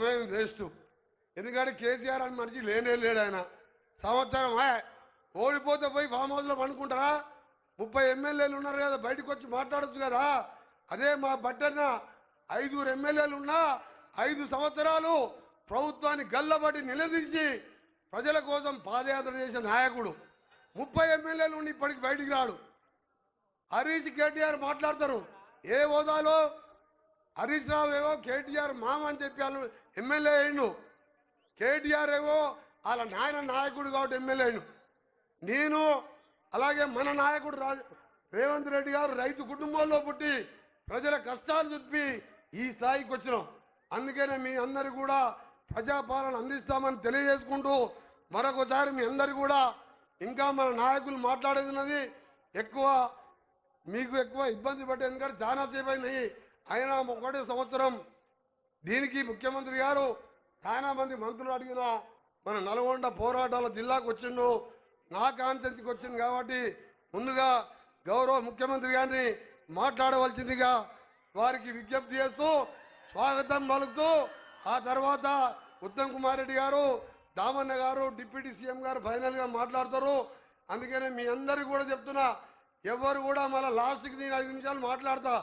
సమయం వేస్ట్. ఎందుకంటే కేసీఆర్ అని మనిషి లేనే లేడు. ఆయన సంవత్సరం ఓడిపోతే పోయి ఫామ్ హౌస్లో పండుకుంటారా? 30 ఎమ్మెల్యేలు ఉన్నారు కదా, బయటకు వచ్చి మాట్లాడచ్చు కదా. అదే మా బట్టన్న 5 ఎమ్మెల్యేలు ఉన్నా 5 సంవత్సరాలు ప్రభుత్వాన్ని గల్లబట్టి నిలదీసి ప్రజల కోసం పాదయాత్ర చేసిన నాయకుడు. 30 ఎమ్మెల్యేలు ఉండి ఇప్పటికి బయటికి రాడు. హరీష్ కేటీఆర్ మాట్లాడతారు ఏ హోదాలో? హరీష్ రావు ఏవో కేటీఆర్ మామ అని చెప్పి వాళ్ళు ఎమ్మెల్యే అయ్యిండు. కేటీఆర్ ఏవో వాళ్ళ నాయన నాయకుడు కాబట్టి ఎమ్మెల్యే అయ్యిండు. నేను అలాగే మన నాయకుడు రేవంత్ రెడ్డి గారు రైతు కుటుంబంలో పుట్టి ప్రజల కష్టాలు చెప్పి ఈ స్థాయికి వచ్చినాం. అందుకనే మీ అందరు కూడా ప్రజాపాలన అందిస్తామని తెలియజేసుకుంటూ మరొకసారి మీ అందరు కూడా ఇంకా మన నాయకులు మాట్లాడేది ఉన్నది ఎక్కువ మీకు ఎక్కువ ఇబ్బంది పట్టేది. ఎందుకంటే చాలాసేపు అయినాయి. అయినా 1 సంవత్సరం దీనికి ముఖ్యమంత్రి గారు చాలా మంది మంత్రులు అడిగిన మన నల్గొండ పోరాటాల జిల్లాకు వచ్చిండు, నా కాన్స్టిట్యున్సీకి వచ్చింది. కాబట్టి ముందుగా గౌరవ ముఖ్యమంత్రి గారిని మాట్లాడవలసిందిగా వారికి విజ్ఞప్తి చేస్తూ స్వాగతం పలుకుతూ ఆ తర్వాత ఉత్తమ్ కుమార్ రెడ్డి గారు, దామన్న గారు, డిప్యూటీ సీఎం గారు ఫైనల్గా మాట్లాడతారు. అందుకనే మీ అందరికీ కూడా చెప్తున్నా, ఎవరు కూడా మళ్ళీ లాస్ట్కి నేను 5 నిమిషాలు మాట్లాడతా.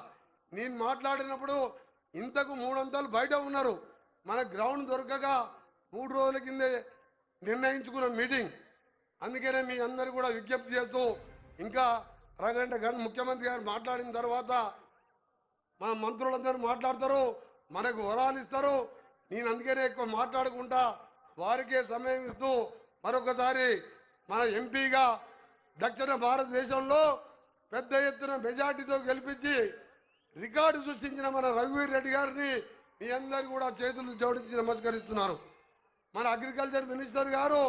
నేను మాట్లాడినప్పుడు ఇంతకు 300 బయట ఉన్నారు. మన గ్రౌండ్ దొరకక 3 రోజుల కిందే నిర్ణయించుకున్న మీటింగ్. అందుకనే మీ అందరు కూడా విజ్ఞప్తి చేస్తూ ఇంకా అరగంట ముఖ్యమంత్రి గారు మాట్లాడిన తర్వాత మా మంత్రులందరూ మాట్లాడతారు, మనకు వరాలు ఇస్తారు. నేను అందుకనే ఎక్కువ మాట్లాడుకుంటా వారికే సమయం ఇస్తూ మరొకసారి మన ఎంపీగా దక్షిణ భారతదేశంలో పెద్ద ఎత్తున మెజార్టీతో గెలిపించి రికార్డు సృష్టించిన మన రఘువీర్ రెడ్డి గారిని మీ అందరు కూడా చేతులు జోడించి నమస్కరిస్తున్నారు. మన అగ్రికల్చర్ మినిస్టర్ గారు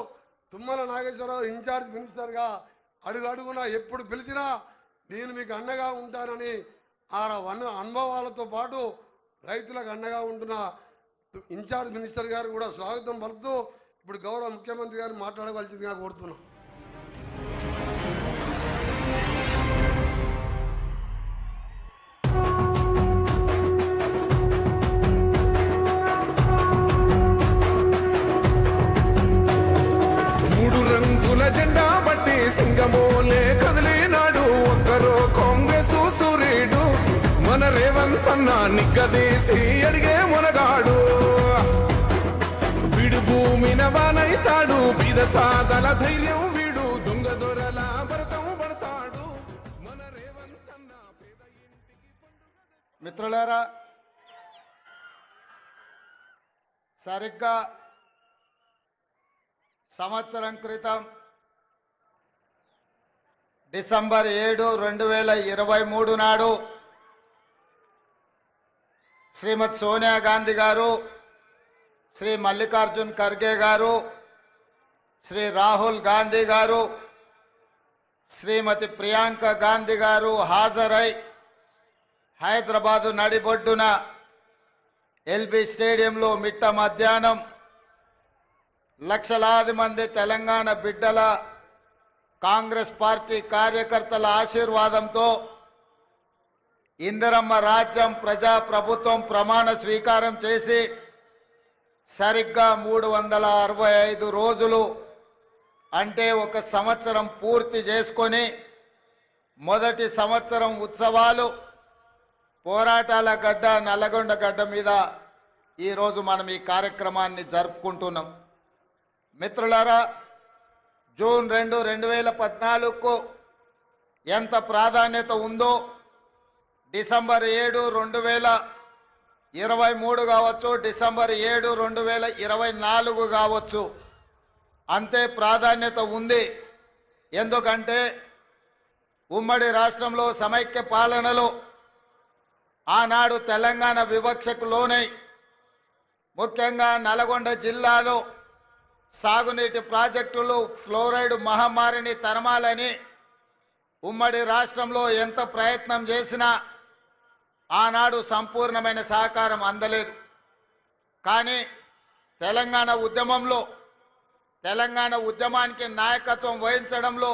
తుమ్మల నాగేశ్వరరావు ఇన్ఛార్జ్ మినిస్టర్గా అడుగున ఎప్పుడు పిలిచినా నేను మీకు అండగా ఉంటానని ఆ అనుభవాలతో పాటు రైతులకు అండగా ఉంటున్న ఇన్ఛార్జ్ మినిస్టర్ గారు కూడా స్వాగతం పలుకుతూ ఇప్పుడు గౌరవ ముఖ్యమంత్రి గారు మాట్లాడవలసిందిగా కోరుతున్నాం. జెండా బట్టి సింగమోలే కదిలినాడు ఒక్కరో కాంగ్రెస్ సూర్యుడు మన రేవంత్ అన్న నిగ్గదీసి అడిగే మునగాడు. వీడు భూమిన వానైతాడు, బీద సాగల ధైర్యం వీడు, దొంగ దొరల భరతం పడతాడు మన రేవంత్ అన్న పేద ఇంటికి. మిత్రులారా, సరిగ్గా సంవత్సరం క్రితం డిసెంబర్ 7, 2023 నాడు శ్రీమతి సోనియా గాంధీ గారు, శ్రీ మల్లికార్జున్ ఖర్గే గారు, శ్రీ రాహుల్ గాంధీ గారు, శ్రీమతి ప్రియాంక గాంధీ గారు హాజరై హైదరాబాదు నడిబొడ్డున ఎల్బీ స్టేడియంలో మిట్ట మధ్యాహ్నం లక్షలాది మంది తెలంగాణ బిడ్డల కాంగ్రెస్ పార్టీ కార్యకర్తల ఆశీర్వాదంతో ఇందిరమ్మ రాజ్యం ప్రజాప్రభుత్వం ప్రమాణ స్వీకారం చేసి సరిగ్గా 365 రోజులు అంటే 1 సంవత్సరం పూర్తి చేసుకొని మొదటి సంవత్సరం ఉత్సవాలు పోరాటాల గడ్డ నల్లగొండ గడ్డ మీద ఈరోజు మనం ఈ కార్యక్రమాన్ని జరుపుకుంటున్నాం. మిత్రులారా, జూన్ 2, 2014కు ఎంత ప్రాధాన్యత ఉందో డిసెంబర్ 7, 2023 కావచ్చు, డిసెంబర్ 7, 2024 కావచ్చు, అంతే ప్రాధాన్యత ఉంది. ఎందుకంటే ఉమ్మడి రాష్ట్రంలో సమైక్య పాలనలో ఆనాడు తెలంగాణ వివక్షకు లోనై ముఖ్యంగా నల్గొండ జిల్లాలో సాగునీటి ప్రాజెక్టులు ఫ్లోరైడ్ మహమ్మారిని తరమాలని ఉమ్మడి రాష్ట్రంలో ఎంత ప్రయత్నం చేసినా ఆనాడు సంపూర్ణమైన సహకారం అందలేదు. కానీ తెలంగాణ ఉద్యమానికి నాయకత్వం వహించడంలో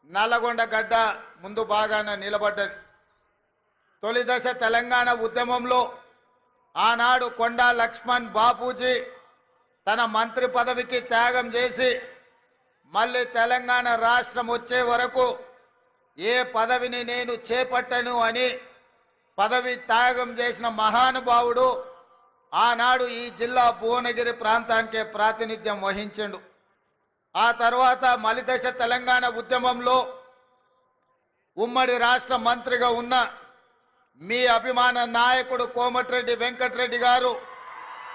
నల్లగొండ గడ్డ ముందు బాగానే నిలబడ్డది. తొలి దశ తెలంగాణ ఉద్యమంలో ఆనాడు కొండా లక్ష్మణ్ బాపూజీ తన మంత్రి పదవికి త్యాగం చేసి మళ్ళీ తెలంగాణ రాష్ట్రం వచ్చే వరకు ఏ పదవిని నేను చేపట్టను అని పదవి త్యాగం చేసిన మహానుభావుడు ఆనాడు ఈ జిల్లా భువనగిరి ప్రాంతానికే ప్రాతినిధ్యం వహించిండు. ఆ తర్వాత మలిదశ తెలంగాణ ఉద్యమంలో ఉమ్మడి రాష్ట్ర మంత్రిగా ఉన్న మీ అభిమాన నాయకుడు కోమటిరెడ్డి వెంకటరెడ్డి గారు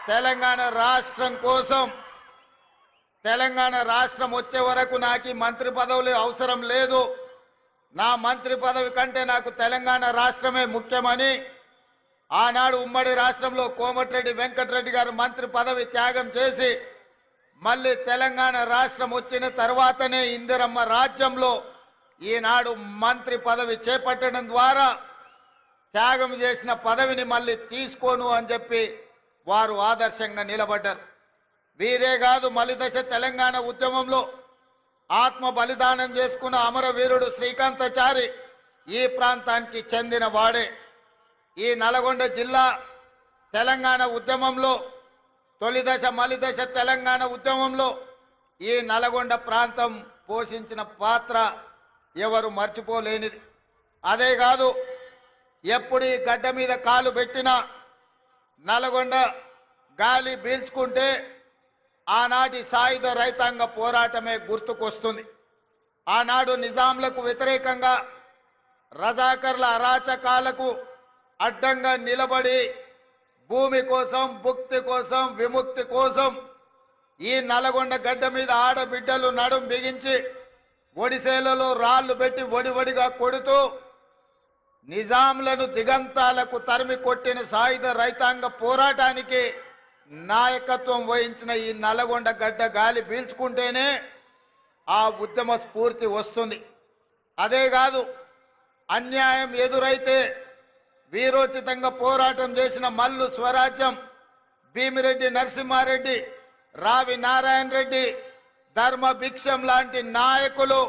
తెలంగాణ రాష్ట్రం కోసం తెలంగాణ రాష్ట్రం వచ్చే వరకు నాకు ఈ మంత్రి పదవులు అవసరం లేదు, నా మంత్రి పదవి కంటే నాకు తెలంగాణ రాష్ట్రమే ముఖ్యమని ఆనాడు ఉమ్మడి రాష్ట్రంలో కోమటిరెడ్డి వెంకటరెడ్డి గారు మంత్రి పదవి త్యాగం చేసి మళ్ళీ తెలంగాణ రాష్ట్రం వచ్చిన తర్వాతనే ఇందిరమ్మ రాజ్యంలో ఈనాడు మంత్రి పదవి చేపట్టడం ద్వారా త్యాగం చేసిన పదవిని మళ్ళీ తీసుకోను అని చెప్పి వారు ఆదర్శంగా నిలబడ్డారు. వీరే కాదు, మలిదశ తెలంగాణ ఉద్యమంలో ఆత్మ బలిదానం చేసుకున్న అమరవీరుడు శ్రీకాంతాచారి ఈ ప్రాంతానికి చెందిన వాడే. ఈ నల్గొండ జిల్లా తెలంగాణ ఉద్యమంలో తొలిదశ మలిదశ తెలంగాణ ఉద్యమంలో ఈ నల్గొండ ప్రాంతం పోషించిన పాత్ర ఎవరు మర్చిపోలేనిది. అదే కాదు, ఎప్పుడు ఈ గడ్డ మీద కాలు పెట్టినా నల్గొండ గాలి పీల్చుకుంటే ఆనాటి సాయుధ రైతాంగ పోరాటమే గుర్తుకొస్తుంది. ఆనాడు నిజాంలకు వ్యతిరేకంగా రజాకర్ల అరాచకాలకు అడ్డంగా నిలబడి భూమి కోసం, భుక్తి కోసం, విముక్తి కోసం ఈ నల్గొండ గడ్డ మీద ఆడబిడ్డలు నడుం బిగించి ఒడిసేలలో రాళ్లు పెట్టి ఒడివడిగా కొడుతూ నిజాంలను దిగంతాలకు తరిమి కొట్టిన సాయుధ రైతాంగ పోరాటానికి నాయకత్వం వహించిన ఈ నల్గొండ గడ్డ గాలి పీల్చుకుంటేనే ఆ ఉద్యమ స్ఫూర్తి వస్తుంది. అదే కాదు, అన్యాయం ఎదురైతే వీరోచితంగా పోరాటం చేసిన మల్లు స్వరాజ్యం, భీమిరెడ్డి నరసింహారెడ్డి, రావి నారాయణ రెడ్డి, ధర్మ భిక్షం లాంటి నాయకులు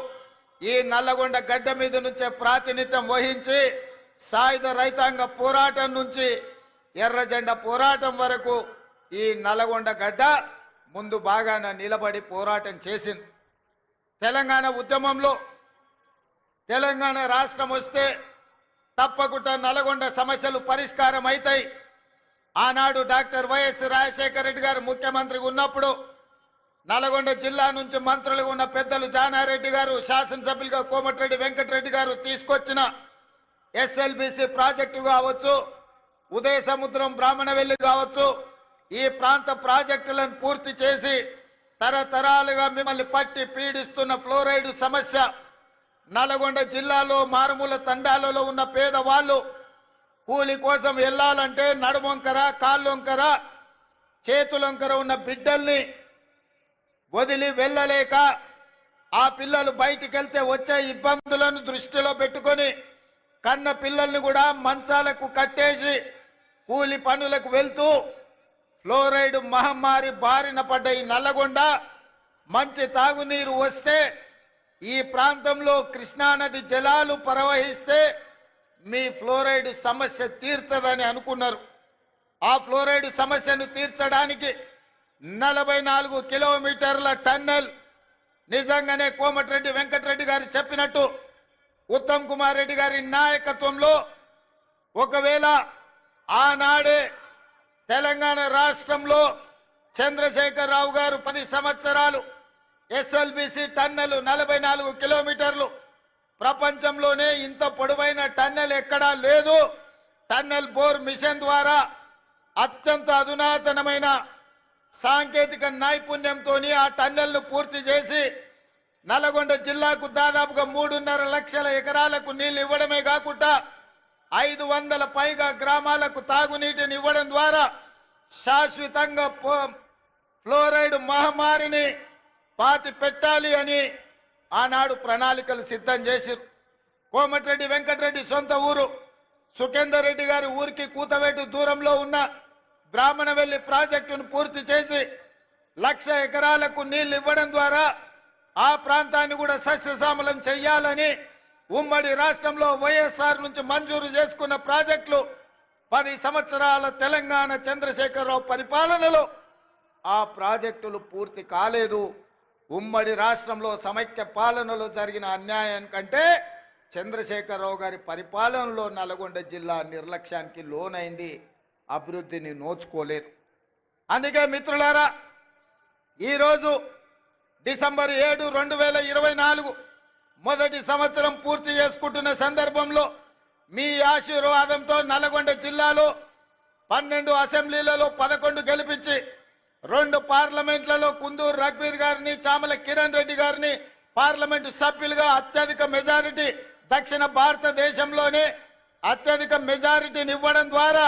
ఈ నల్లగొండ గడ్డ మీద నుంచే ప్రాతినిధ్యం వహించి సాయుధ రైతాంగ పోరాటం నుంచి ఎర్ర జెండా పోరాటం వరకు ఈ నల్లగొండ గడ్డ ముందు బాగాన నిలబడి పోరాటం చేసింది. తెలంగాణ ఉద్యమంలో తెలంగాణ రాష్ట్రం వస్తే తప్పకుండా నల్గొండ సమస్యలు పరిష్కారం అవుతాయి. ఆనాడు డాక్టర్ వైఎస్ రాజశేఖర రెడ్డి గారు ముఖ్యమంత్రిగా ఉన్నప్పుడు నల్గొండ జిల్లా నుంచి మంత్రులుగా ఉన్న పెద్దలు జానారెడ్డి గారు, శాసనసభ్యులుగా కోమటిరెడ్డి వెంకటరెడ్డి గారు తీసుకొచ్చిన ఎస్ఎల్బిసి ప్రాజెక్టు కావచ్చు, ఉదయ సముద్రం బ్రాహ్మణవెల్లి కావచ్చు, ఈ ప్రాంత ప్రాజెక్టులను పూర్తి చేసి తరతరాలుగా మిమ్మల్ని పట్టి పీడిస్తున్న ఫ్లోరైడ్ సమస్య, నల్గొండ జిల్లాలో మారుమూల తండాలలో ఉన్న పేదవాళ్ళు కూలి కోసం వెళ్ళాలంటే నడుమొంకర, కాళ్ళొంకర, చేతులొంకర ఉన్న బిడ్డల్ని వదిలి వెళ్ళలేక ఆ పిల్లలు బయటికి వెళ్తే వచ్చే ఇబ్బందులను దృష్టిలో పెట్టుకొని కన్న పిల్లల్ని కూడా మంచాలకు కట్టేసి కూలి పనులకు వెళ్తూ ఫ్లోరైడ్ మహమ్మారి బారిన పడ్డ ఈ నల్లగొండ మంచి తాగునీరు వస్తే ఈ ప్రాంతంలో కృష్ణానది జలాలు ప్రవహిస్తే మీ ఫ్లోరైడ్ సమస్య తీరుతుందని అనుకున్నారు. ఆ ఫ్లోరైడ్ సమస్యను తీర్చడానికి 44 కిలోమీటర్ల టన్నెల్ నిజంగానే కోమటిరెడ్డి వెంకటరెడ్డి గారు చెప్పినట్టు ఉత్తమ్ కుమార్ రెడ్డి గారి నాయకత్వంలో ఒకవేళ ఆనాడే తెలంగాణ రాష్ట్రంలో చంద్రశేఖరరావు గారు 10 సంవత్సరాలు ఎస్ఎల్బిసి టన్నెల్ 44 కిలోమీటర్లు, ప్రపంచంలోనే ఇంత పొడవైన టన్నెల్ ఎక్కడా లేదు. టన్నెల్ బోర్ మిషన్ ద్వారా అత్యంత అధునాతనమైన సాంకేతిక నైపుణ్యంతో ఆ టన్నెల్ను పూర్తి చేసి నల్గొండ జిల్లాకు దాదాపుగా 3.5 లక్షల ఎకరాలకు నీళ్లు ఇవ్వడమే కాకుండా 500 పైగా గ్రామాలకు తాగునీటిని ఇవ్వడం ద్వారా శాశ్వతంగా ఫ్లోరైడ్ మహమ్మారిని పాతి పెట్టాలి అని ఆనాడు ప్రణాళికలు సిద్ధం చేశారు. కోమటిరెడ్డి వెంకటరెడ్డి సొంత ఊరు సుఖేందర్ రెడ్డి గారి ఊరికి కూతవేటు దూరంలో ఉన్న బ్రాహ్మణవెల్లి ప్రాజెక్టును పూర్తి చేసి 1,00,000 ఎకరాలకు నీళ్లు ఇవ్వడం ద్వారా ఆ ప్రాంతాన్ని కూడా సస్యశ్యామలం చెయ్యాలని ఉమ్మడి రాష్ట్రంలో వైఎస్ఆర్ నుంచి మంజూరు చేసుకున్న ప్రాజెక్టులు 10 సంవత్సరాల తెలంగాణ చంద్రశేఖరరావు పరిపాలనలో ఆ ప్రాజెక్టులు పూర్తి కాలేదు. ఉమ్మడి రాష్ట్రంలో సమైక్య పాలనలో జరిగిన అన్యాయం కంటే చంద్రశేఖరరావు గారి పరిపాలనలో నల్గొండ జిల్లా నిర్లక్ష్యానికి లోనైంది, అభివృద్ధిని నోచుకోలేదు. అందుకే మిత్రులారా, ఈరోజు డిసెంబర్ 7, 2024 మొదటి సంవత్సరం పూర్తి చేసుకుంటున్న సందర్భంలో మీ ఆశీర్వాదంతో నల్గొండ జిల్లాలో 12 అసెంబ్లీలలో 11 గెలిపించి 2 పార్లమెంట్లలో కుందూరు రఘువీర్ గారిని, చామల కిరణ్ రెడ్డి గారిని పార్లమెంటు సభ్యులుగా అత్యధిక మెజారిటీ, దక్షిణ భారతదేశంలోనే అత్యధిక మెజారిటీని ఇవ్వడం ద్వారా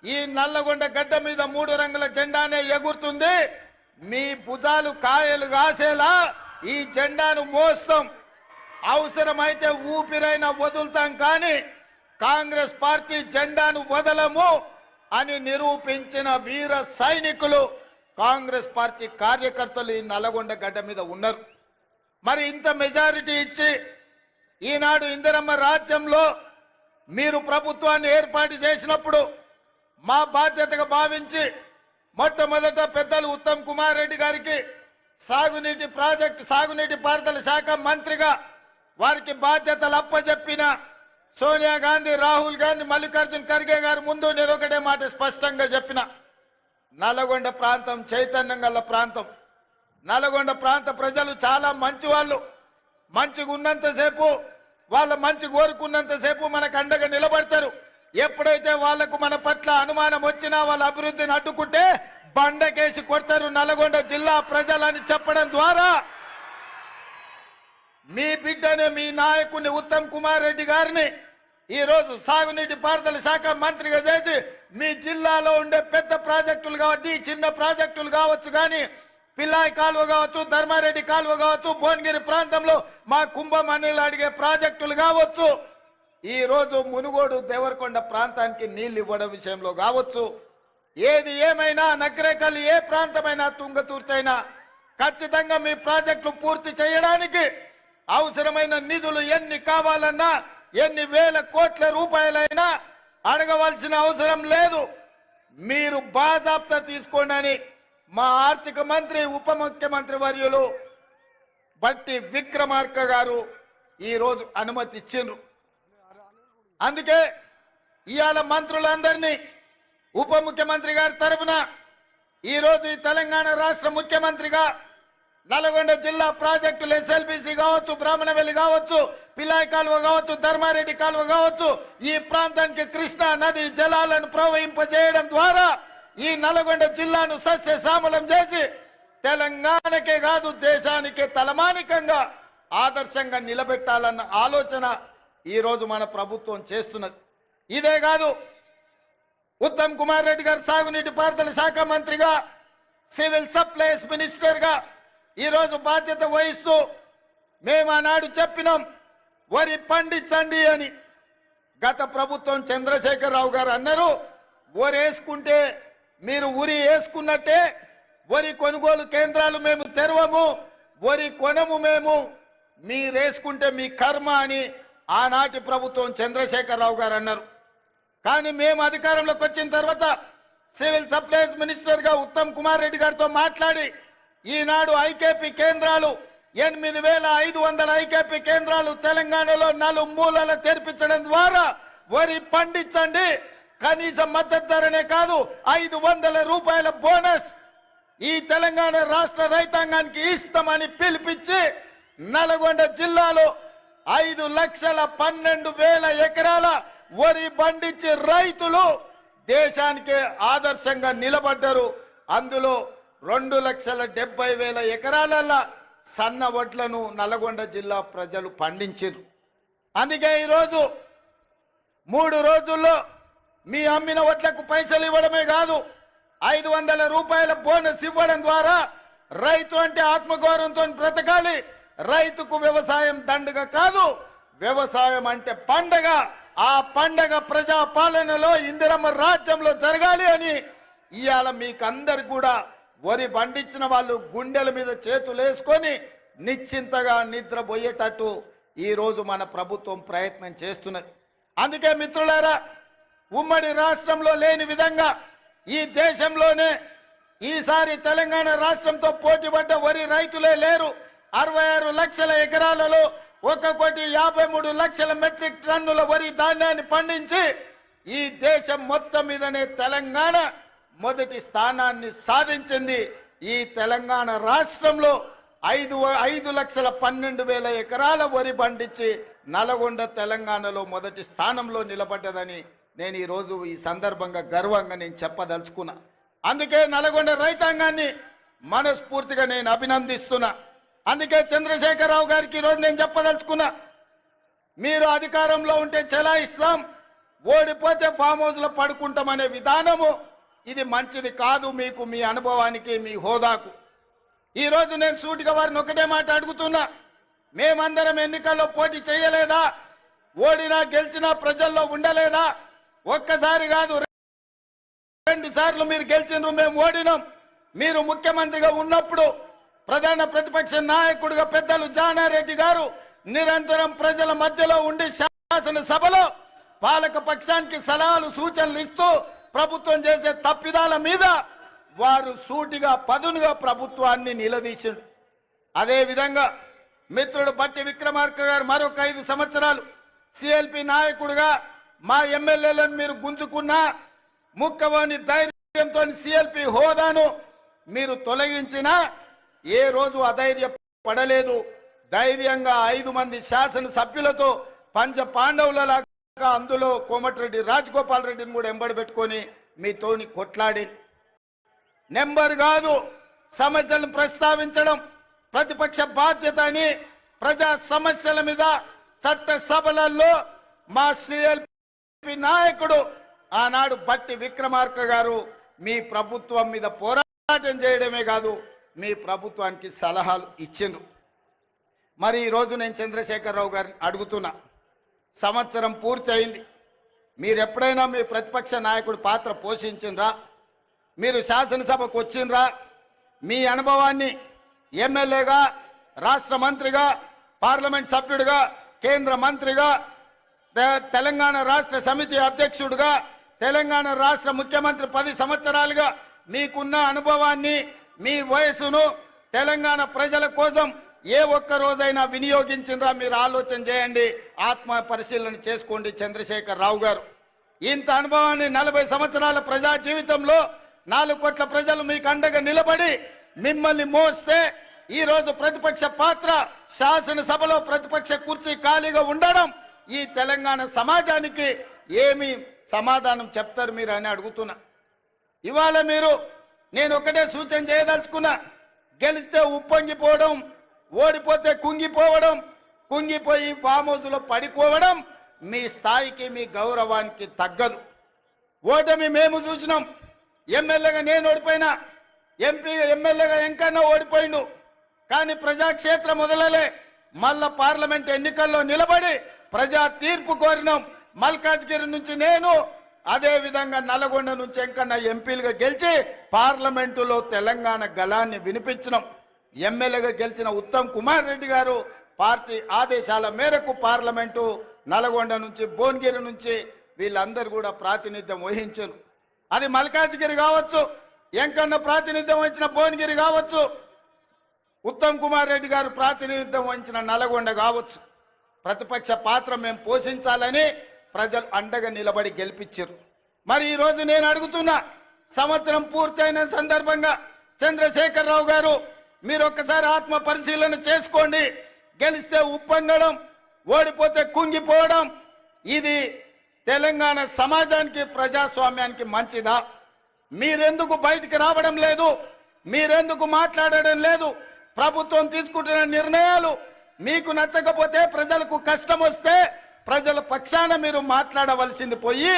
ఈ నల్లగొండ గడ్డ మీద 3 రంగుల జెండానే ఎగురుతుంది. మీ భుజాలు కాయలు కాసేలా ఈ జెండాను మోస్తాం. అవసరమైతే ఊపిరైనా వదులుతాం, కానీ కాంగ్రెస్ పార్టీ జెండాను వదలము అని నిరూపించిన వీర సైనికులు కాంగ్రెస్ పార్టీ కార్యకర్తలు ఈ నల్లగొండ గడ్డ మీద ఉన్నారు. మరి ఇంత మెజారిటీ ఇచ్చి ఈనాడు ఇందిరమ్మ రాజ్యంలో మీరు ప్రభుత్వాన్ని ఏర్పాటు చేసినప్పుడు మా బాధ్యతగా భావించి మొట్టమొదట పెద్దలు ఉత్తమ్ కుమార్ రెడ్డి గారికి సాగునీటి పారుదల శాఖ మంత్రిగా వారికి బాధ్యతలు అప్పచెప్పిన సోనియా గాంధీ, రాహుల్ గాంధీ, మల్లికార్జున్ ఖర్గే గారు ముందు నేను ఒకటే మాట స్పష్టంగా చెప్పిన, నల్గొండ ప్రాంతం చైతన్యం గల ప్రాంతం. నల్గొండ ప్రాంత ప్రజలు చాలా మంచి వాళ్ళు. మంచిగా ఉన్నంతసేపు, వాళ్ళ మంచి కోరుకున్నంతసేపు మనకు అండగా నిలబడతారు. ఎప్పుడైతే వాళ్లకు మన పట్ల అనుమానం వచ్చినా, వాళ్ళ అభివృద్ధిని అడ్డుకుంటే బండకేసి కొడతారు నల్గొండ జిల్లా ప్రజలని చెప్పడం ద్వారా మీ బిడ్డని, మీ నాయకుడిని ఉత్తమ్ కుమార్ రెడ్డి గారిని ఈరోజు సాగునీటి పారుదల శాఖ మంత్రిగా చేసి మీ జిల్లాలో ఉండే పెద్ద ప్రాజెక్టులు కావచ్చు, చిన్న ప్రాజెక్టులు కావచ్చు, కానీ పిల్లాయి కాలువ కావచ్చు, ధర్మారెడ్డి కాలువ కావచ్చు, భువనగిరి ప్రాంతంలో మా కుంభమణిలు అడిగే ప్రాజెక్టులు కావచ్చు, ఈ రోజు మునుగోడు దేవరకొండ ప్రాంతానికి నీళ్లు ఇవ్వడం విషయంలో కావచ్చు, ఏది ఏమైనా నగరేకల్ ఏ ప్రాంతమైనా తుంగతుర్తైనా ఖచ్చితంగా మీ ప్రాజెక్టులు పూర్తి చేయడానికి అవసరమైన నిధులు ఎన్ని కావాలన్నా, ఎన్ని వేల కోట్ల రూపాయలైనా అడగవలసిన అవసరం లేదు. మీరు బాజాప్తా తీసుకోండి అని మా ఆర్థిక మంత్రి, ఉప ముఖ్యమంత్రి వర్యులు బట్టి విక్రమార్క గారు ఈరోజు అనుమతి ఇచ్చిండ్రు. అందుకే ఇవాళ మంత్రులందరినీ ఉప ముఖ్యమంత్రి గారి తరఫున ఈరోజు ఈ తెలంగాణ రాష్ట్ర ముఖ్యమంత్రిగా నల్గొండ జిల్లా ప్రాజెక్టులు ఎస్ఎల్బిసి కావచ్చు, బ్రాహ్మణవెల్లి కావచ్చు, పిల్లాయి కాలువ కావచ్చు, ధర్మారెడ్డి కాలువ కావచ్చు, ఈ ప్రాంతానికి కృష్ణా నది జలాలను ప్రవహింపజేయడం ద్వారా ఈ నల్గొండ జిల్లాను సస్యశ్యామలం చేసి తెలంగాణకే కాదు దేశానికే తలమానికంగా ఆదర్శంగా నిలబెట్టాలన్న ఆలోచన ఈరోజు మన ప్రభుత్వం చేస్తున్నది. ఇదే కాదు, ఉత్తమ్ కుమార్ రెడ్డి గారు సాగునీటి పారుదల శాఖ మంత్రిగా, సివిల్ సప్లైస్ మినిస్టర్గా ఈరోజు బాధ్యత వహిస్తూ మేము ఆనాడు చెప్పినాం, వరి పండించండి అని. గత ప్రభుత్వం చంద్రశేఖరరావు గారు అన్నారు, వరి వేసుకుంటే మీరు ఉరి వేసుకున్నట్టే, వరి కొనుగోలు కేంద్రాలు మేము తెరవము, వరి కొనము మేము, మీరేసుకుంటే మీ కర్మ అని ఆనాటి ప్రభుత్వం చంద్రశేఖరరావు గారు అన్నారు. కానీ మేము అధికారంలోకి వచ్చిన తర్వాత సివిల్ సప్లైస్ మినిస్టర్గా ఉత్తమ్ కుమార్ రెడ్డి గారితో మాట్లాడి ఈనాడు ఐకేపీ కేంద్రాలు 8,500 ఐకేపీ కేంద్రాలు తెలంగాణలో 4 మూలల తెరిపించడం ద్వారా వరి పండించండి, కనీస మద్దతు ధరనే కాదు 500 రూపాయల బోనస్ ఈ తెలంగాణ రాష్ట్ర రైతాంగానికి ఇస్తామని పిలిపించి నల్గొండ జిల్లాలో 5,12,000 ఎకరాల వరి పండించే రైతులు దేశానికి ఆదర్శంగా నిలబడ్డారు. అందులో 2,70,000 ఎకరాల సన్న వడ్లను నల్గొండ జిల్లా ప్రజలు పండించారు. అందుకే ఈరోజు 3 రోజుల్లో మీ అమ్మిన వడ్లకు పైసలు ఇవ్వడమే కాదు, 500 రూపాయల బోనస్ ఇవ్వడం ద్వారా రైతు అంటే ఆత్మగౌరవంతో బ్రతకాలి. రైతుకు వ్యవసాయం దండగ కాదు, వ్యవసాయం అంటే పండగ. ఆ పండగ ప్రజా పాలనలో ఇందిరమ్మ రాజ్యంలో జరగాలి అని ఇవాళ మీకు అందరు కూడా వరి పండించిన వాళ్ళు గుండెల మీద చేతులు వేసుకొని నిశ్చింతగా నిద్రపోయేటట్టు ఈరోజు మన ప్రభుత్వం ప్రయత్నం చేస్తున్నది. అందుకే మిత్రులారా, ఉమ్మడి రాష్ట్రంలో లేని విధంగా ఈ దేశంలోనే ఈసారి తెలంగాణ రాష్ట్రంతో పోటీపడ్డ వరి రైతులే లేరు. 66 లక్షల ఎకరాలలో 1,53,00,000 మెట్రిక్ టన్నుల వరి ధాన్యాన్ని పండించి ఈ దేశం మొత్తం మీదనే తెలంగాణ మొదటి స్థానాన్ని సాధించింది. ఈ తెలంగాణ రాష్ట్రంలో 5,12,000 ఎకరాల వరి పండించి నల్గొండ తెలంగాణలో మొదటి స్థానంలో నిలబడ్డదని నేను ఈరోజు ఈ సందర్భంగా గర్వంగా నేను చెప్పదలుచుకున్నా. అందుకే నల్గొండ రైతాంగాన్ని మనస్ఫూర్తిగా నేను అభినందిస్తున్నా. అందుకే చంద్రశేఖరరావు గారికి ఈరోజు నేను చెప్పదలుచుకున్నా, మీరు అధికారంలో ఉంటే చెలాయిస్తాం, ఓడిపోతే ఫామ్ హౌస్లో పడుకుంటామనే విధానము ఇది మంచిది కాదు మీకు, మీ అనుభవానికి, మీ హోదాకు. ఈరోజు నేను సూటిగా వారిని ఒకటే మాట అడుగుతున్నా, మేమందరం ఎన్నికల్లో పోటీ చేయలేదా? ఓడినా గెలిచినా ప్రజల్లో ఉండలేదా? ఒక్కసారి కాదు 2 సార్లు మీరు గెలిచినారు, మేము ఓడినాం. మీరు ముఖ్యమంత్రిగా ఉన్నప్పుడు ప్రధాన ప్రతిపక్ష నాయకుడిగా పెద్దలు జానారెడ్డి గారు నిరంతరం ప్రజల మధ్యలో ఉండి శాసనసభలో పాలక పక్షానికి సలహాలు సూచనలు ఇస్తూ ప్రభుత్వం చేసే తప్పిదాల మీద వారు సూటిగా పదునుగా ప్రభుత్వాన్ని నిలదీసిండు. అదేవిధంగా మిత్రుడు బట్టి విక్రమార్క గారు మరొక 5 సంవత్సరాలు సిఎల్పి నాయకుడిగా మా ఎమ్మెల్యేలను మీరు గుంజుకున్నా ముక్కవాని ధైర్యంతో సిఎల్పి హోదాను మీరు తొలగించినా ఏ రోజు అధైర్య పడలేదు. ధైర్యంగా 5 మంది శాసనసభ్యులతో పంచ పాండవులలాగా అందులో కోమటిరెడ్డి రాజగోపాల్ రెడ్డిని కూడా ఎంబడి పెట్టుకొని మీతోని కొట్లాడి నెంబర్ కాదు సమస్యలను ప్రస్తావించడం ప్రతిపక్ష బాధ్యత అని ప్రజా సమస్యల మీద చట్ట సభలలో మా సిఎల్పి నాయకుడు ఆనాడు బట్టి విక్రమార్క గారు మీ ప్రభుత్వం మీద పోరాటం చేయడమే కాదు మీ ప్రభుత్వానికి సలహాలు ఇచ్చిండ్రు. మరి ఈరోజు నేను చంద్రశేఖరరావు గారిని అడుగుతున్నా, సంవత్సరం పూర్తి అయింది, మీరు ఎప్పుడైనా మీ ప్రతిపక్ష నాయకుడు పాత్ర పోషించిండ్రా? మీరు శాసనసభకు వచ్చిండ్రా? మీ అనుభవాన్ని ఎమ్మెల్యేగా, రాష్ట్ర మంత్రిగా, పార్లమెంట్ సభ్యుడిగా, కేంద్ర మంత్రిగా, తెలంగాణ రాష్ట్ర సమితి అధ్యక్షుడిగా, తెలంగాణ రాష్ట్ర ముఖ్యమంత్రి 10 సంవత్సరాలుగా మీకున్న అనుభవాన్ని, మీ వయసును తెలంగాణ ప్రజల కోసం ఏ ఒక్క రోజైనా వినియోగించిండ్రా? మీరు ఆలోచన చేయండి, ఆత్మ పరిశీలన చేసుకోండి. చంద్రశేఖర్ రావు గారు ఇంత అనుభవాన్ని 40 సంవత్సరాల ప్రజా జీవితంలో 4 కోట్ల ప్రజలు మీకు అండగా నిలబడి మిమ్మల్ని మోస్తే ఈరోజు ప్రతిపక్ష పాత్ర, శాసనసభలో ప్రతిపక్ష కుర్చీ ఖాళీగా ఉండడం ఈ తెలంగాణ సమాజానికి ఏమి సమాధానం చెప్తారు మీరు అని అడుగుతున్నా. ఇవాళ మీరు నేను ఒకటే సూచన చేయదలుచుకున్నా, గెలిస్తే ఉప్పొంగిపోవడం, ఓడిపోతే కుంగిపోవడం, కుంగిపోయి ఫామ్ హౌస్లో పడిపోవడం మీ స్థాయికి, మీ గౌరవానికి తగ్గదు. ఓటమి మేము చూసినాం. ఎమ్మెల్యేగా నేను ఓడిపోయినా, ఎమ్మెల్యేగా ఎంకన్నా ఓడిపోయిండు. కానీ ప్రజాక్షేత్రం మొదలలే మళ్ళా పార్లమెంట్ ఎన్నికల్లో నిలబడి ప్రజా తీర్పు కోరినాం. మల్కాజ్గిరి నుంచి నేను, అదే విధంగా నల్గొండ నుంచి ఎంకన్నా ఎంపీలుగా గెలిచి పార్లమెంటులో తెలంగాణ గళాన్ని వినిపించినాం. ఎమ్మెల్యేగా గెలిచిన ఉత్తమ్ కుమార్ రెడ్డి గారు పార్టీ ఆదేశాల మేరకు పార్లమెంటు నల్గొండ నుంచి, భువనగిరి నుంచి వీళ్ళందరూ కూడా ప్రాతినిధ్యం వహించారు. అది మల్కాజ్గిరి కావచ్చు, ఎంకన్నా ప్రాతినిధ్యం వహించిన భువనగిరి కావచ్చు, ఉత్తమ్ కుమార్ రెడ్డి గారు ప్రాతినిధ్యం వహించిన నల్గొండ కావచ్చు. ప్రతిపక్ష పాత్ర మేము పోషించాలని ప్రజలు అండగా నిలబడి గెలిపించారు. మరి ఈరోజు నేను అడుగుతున్నా, సంవత్సరం పూర్తయిన సందర్భంగా చంద్రశేఖరరావు గారు మీరు ఒక్కసారి ఆత్మ పరిశీలన చేసుకోండి. గెలిస్తే ఉప్పొంగడం, ఓడిపోతే కుంగిపోవడం ఇది తెలంగాణ సమాజానికి, ప్రజాస్వామ్యానికి మంచిదా? మీరెందుకు బయటికి రావడం లేదు? మీరెందుకు మాట్లాడడం లేదు? ప్రభుత్వం తీసుకుంటున్న నిర్ణయాలు మీకు నచ్చకపోతే, ప్రజలకు కష్టం వస్తే ప్రజల పక్షాన మీరు మాట్లాడవలసింది పోయి